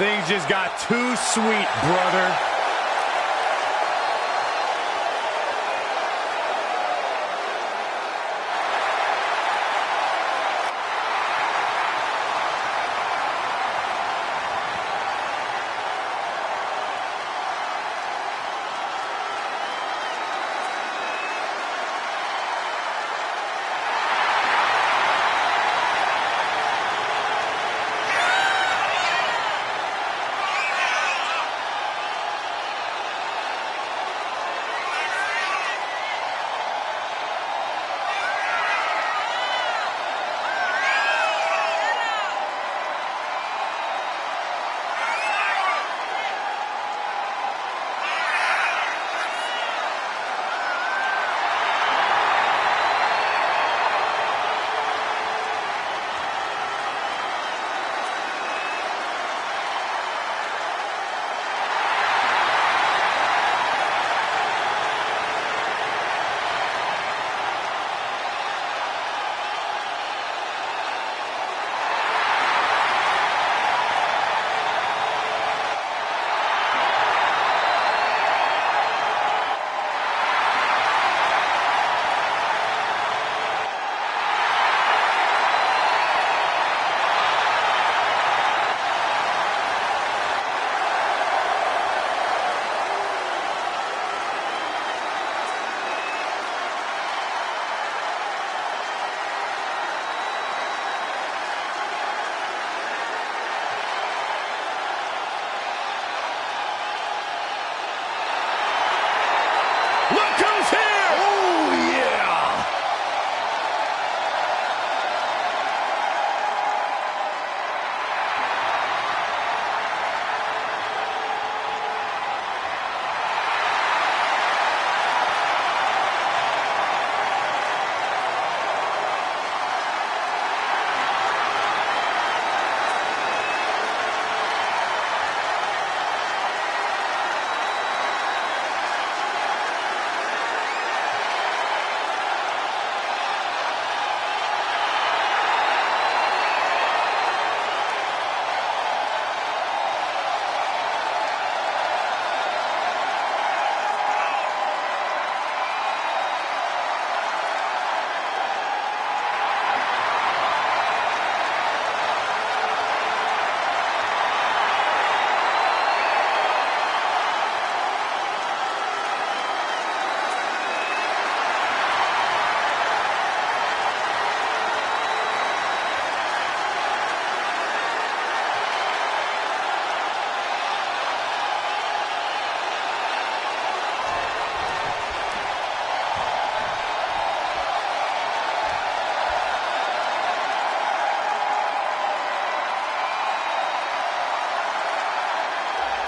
Things just got too sweet, brother.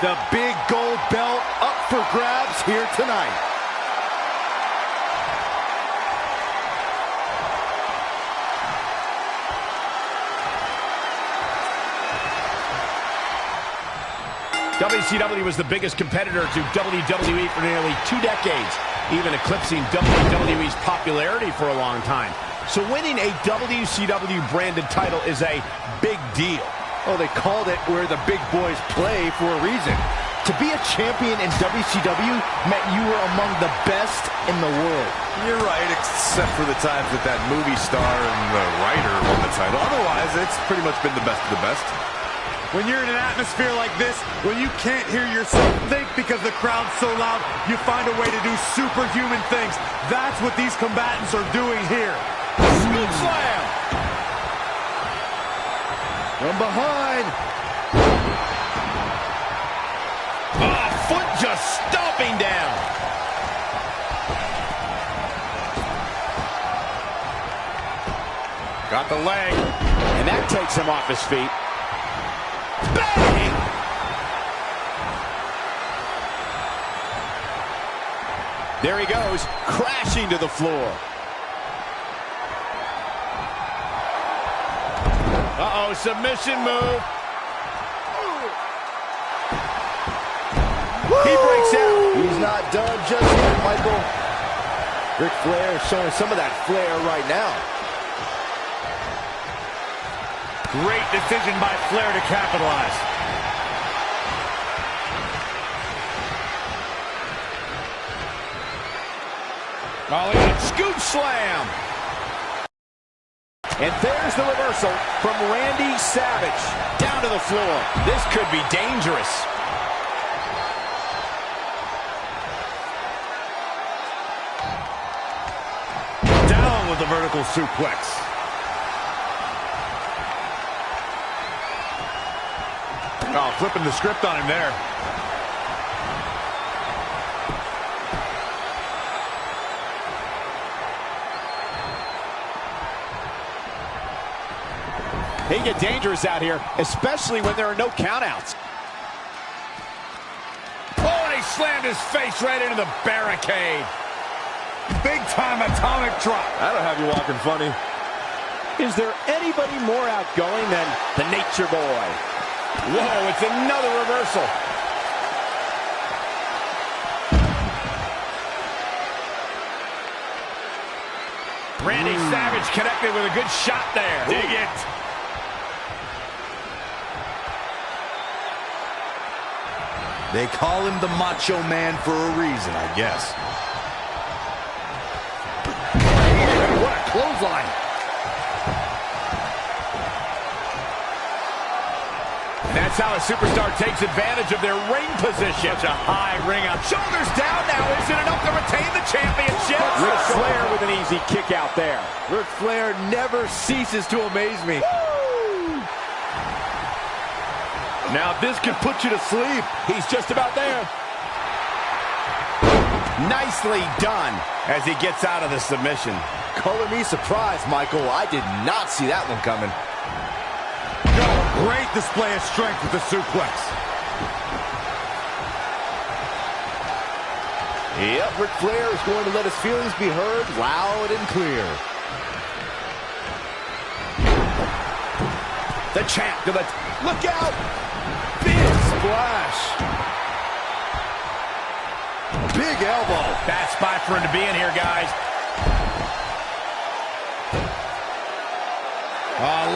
The big gold belt up for grabs here tonight. WCW was the biggest competitor to WWE for nearly 2 decades, even eclipsing WWE's popularity for a long time. So winning a WCW branded title is a big deal. Oh, they called it where the big boys play for a reason. To be a champion in WCW meant you were among the best in the world. You're right, except for the times that that movie star and the writer won the title. Otherwise, it's pretty much been the best of the best. When you're in an atmosphere like this, when you can't hear yourself think because the crowd's so loud, you find a way to do superhuman things. That's what these combatants are doing here. Scoop slam. From behind. Oh, foot just stomping down. Got the leg. And that takes him off his feet. Bang! There he goes, crashing to the floor. Uh-oh, submission move. He breaks out. He's not done just yet, Michael. Ric Flair is showing some of that flair right now. Great decision by Flair to capitalize. Ollie, scoop slam. And there's the reversal from Randy Savage. Down to the floor. This could be dangerous. Down with the vertical suplex. Oh, flipping the script on him there. They get dangerous out here, especially when there are no countouts. Oh, and he slammed his face right into the barricade. Big time atomic drop. That'll have you walking funny. Is there anybody more outgoing than the Nature Boy? Whoa, it's another reversal. Randy Savage connected with a good shot there. Dig it. They call him the Macho Man for a reason, I guess. What a clothesline. And that's how a superstar takes advantage of their ring position. Such a high ring out. Shoulders down now. Is it enough to retain the championship? Ric Flair with an easy kick out there. Ric Flair never ceases to amaze me. Now this could put you to sleep. He's just about there. Nicely done as he gets out of the submission. Color me surprised, Michael. I did not see that one coming. Great display of strength with the suplex. Yep, Ric Flair is going to let his feelings be heard loud and clear. The champ to the... Look out! Big splash. Big elbow. Bad spot for him to be in here, guys.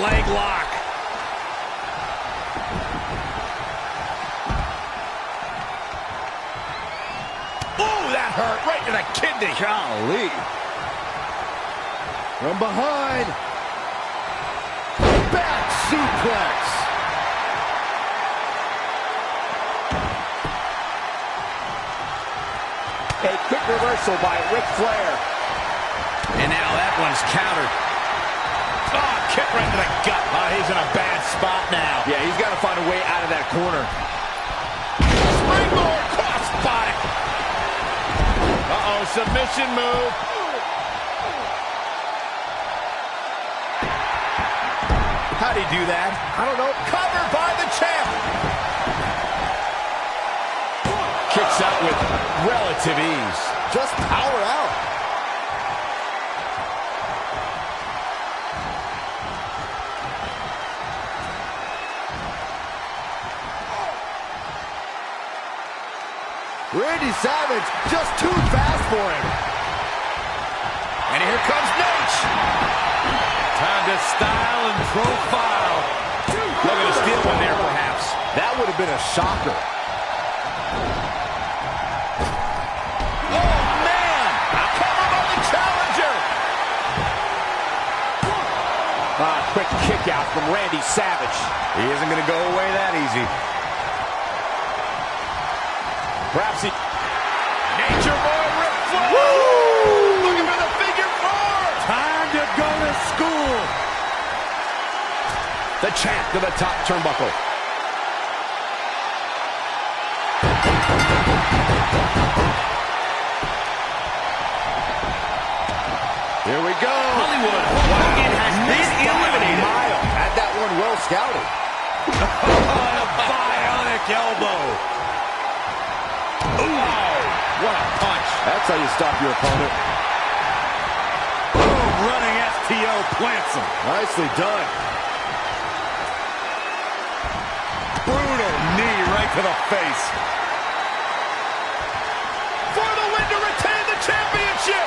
Leg lock. Ooh, that hurt right to the kidney. Golly. From behind. Back suplex. A quick reversal by Ric Flair. And now that one's countered. Oh, kick right to the gut. Oh, he's in a bad spot now. Yeah, he's got to find a way out of that corner. Springboard crossbody. Uh-oh, submission move. How'd he do that? I don't know. Covered by the champ. Kicks out with relative ease. Just power out. Randy Savage just too fast for him. And here comes Nate. Time to style and profile. Looking to steal one there, perhaps. That would have been a shocker. Quick kick out from Randy Savage. He isn't going to go away that easy. Perhaps he... Nature Boy Ric Flair! Woo! Looking for the figure four! Time to go to school. The champ to the top turnbuckle. Here we go. Hollywood Hogan has been eliminated. Had that one well scouted. A bionic elbow. Oh, what a punch. That's how you stop your opponent. Boom, running STO plants him. Nicely done. Brutal knee right to the face. For the win to retain the championship!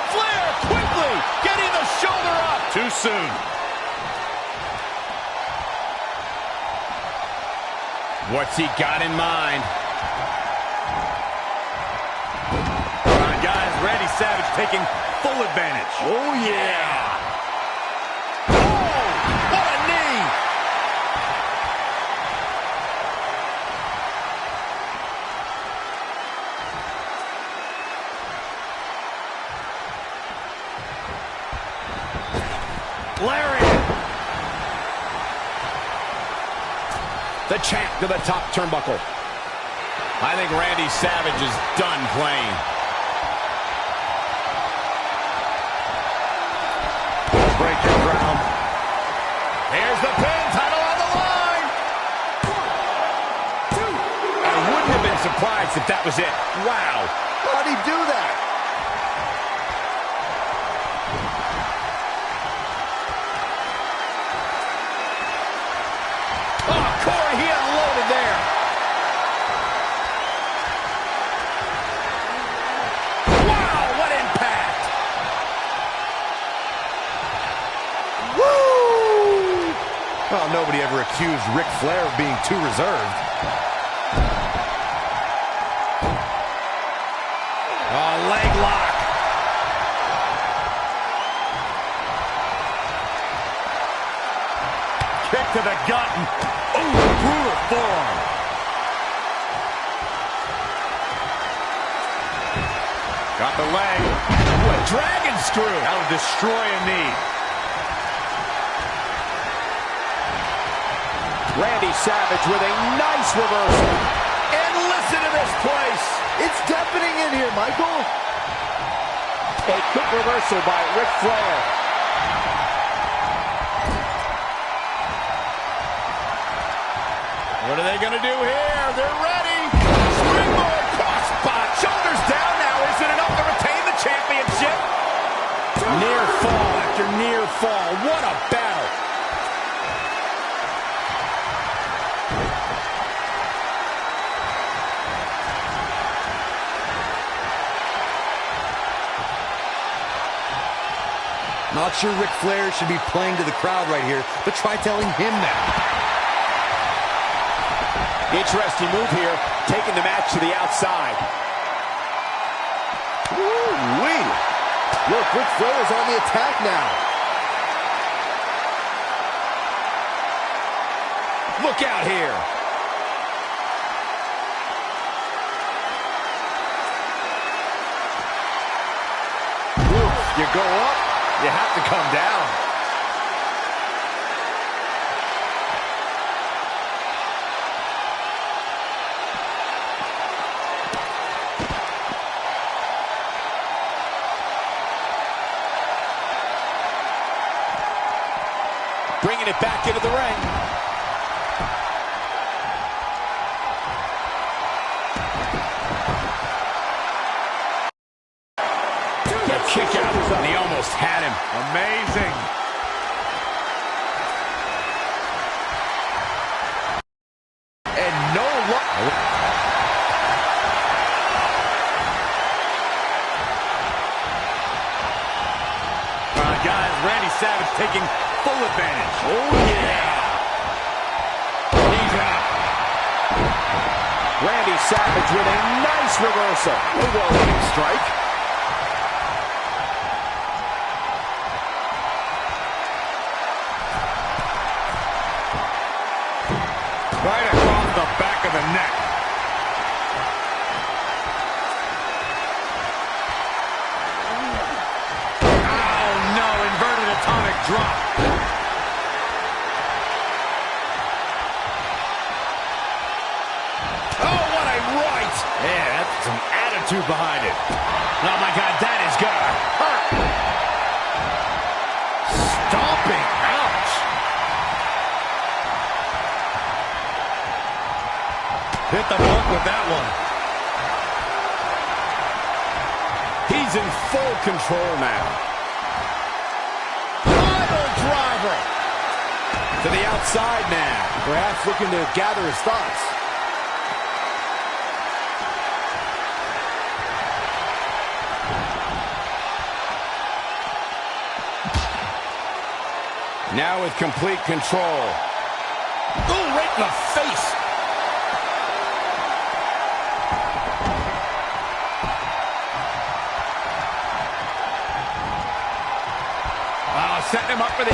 Flair quickly getting the shoulder up. Too soon. What's he got in mind? Come on, guys. Randy Savage taking full advantage. Oh, yeah. Oh, what a knee! Lariat. The champ to the top turnbuckle. I think Randy Savage is done playing. Break your ground. Here's the pin, title on the line! I wouldn't have been surprised if that was it. Wow. How'd he do that? Oh, Corey, he unloaded there. Wow, what impact! Woo! Well, nobody ever accused Ric Flair of being too reserved. Oh, leg lock. Kick to the gut. Oh, brutal forearm. Got the leg. Ooh, a dragon screw. That'll destroy a knee. Randy Savage with a nice reversal. And listen to this place. It's deafening in here, Michael. A quick reversal by Ric Flair. What are they going to do here? They're ready. Springboard crossbody. Shoulders down now. Is it enough to retain the championship? Near fall after near fall. What a battle. Not sure Ric Flair should be playing to the crowd right here, but try telling him that. Interesting move here, taking the match to the outside. Woo-wee. Look, Ric Flair is on the attack now. Look out here. You go up, you have to come down. Bringing it back into the ring. The kick out, and he almost had him. Amazing. And no luck. All right, guys, Randy Savage taking full advantage. Oh, yeah. He's out. Randy Savage with a nice reversal. A well-aimed strike. the back of the neck. Oh, no. Inverted atomic drop. Oh, what a right! Yeah, that's some attitude behind it. Oh, my God, that is gonna hurt. Stomping. Ouch. Hit the mark with that one. He's in full control now. Pile driver. To the outside now. Perhaps looking to gather his thoughts. Now with complete control. Ooh, right in the face. Oh, setting him up for the...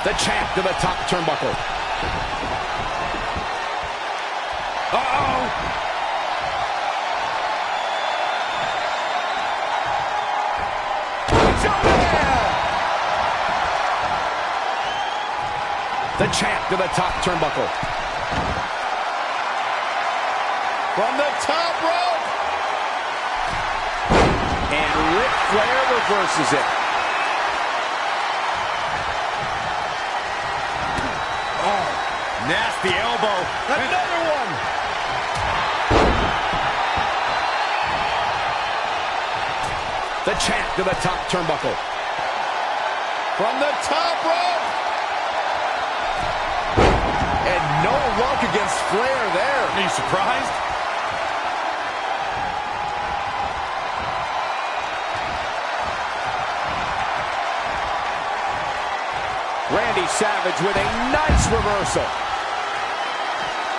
The champ to the top turnbuckle. Uh-oh. The champ to the top turnbuckle. From the top rope. And Ric Flair reverses it. Nasty elbow. Another one. The champ to the top turnbuckle. From the top rope. And no luck against Flair there. Are you surprised? Randy Savage with a nice reversal.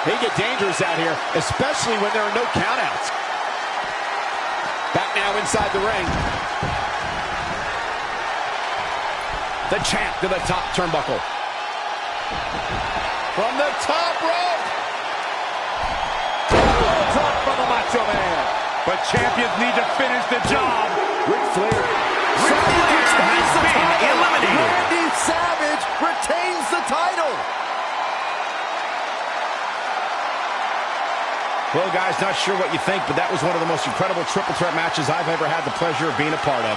They get dangerous out here, especially when there are no countouts. Back now inside the ring. The champ to the top turnbuckle. From the top rope. Drop from the Macho Man. But champions need to finish the job. Ric Flair. Savage has been eliminated. Randy Savage retains the title. Well, guys, not sure what you think, but that was one of the most incredible triple threat matches I've ever had the pleasure of being a part of.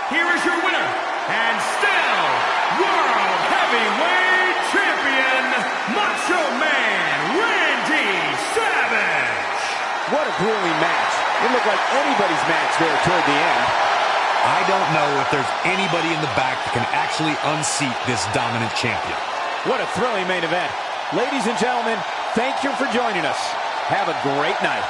Here is your winner, and still World Heavyweight Champion, Macho Man Randy Savage. What a grueling match. It looked like anybody's match there toward the end. I don't know if there's anybody in the back that can actually unseat this dominant champion. What a thrilling main event. Ladies and gentlemen, thank you for joining us. Have a great night.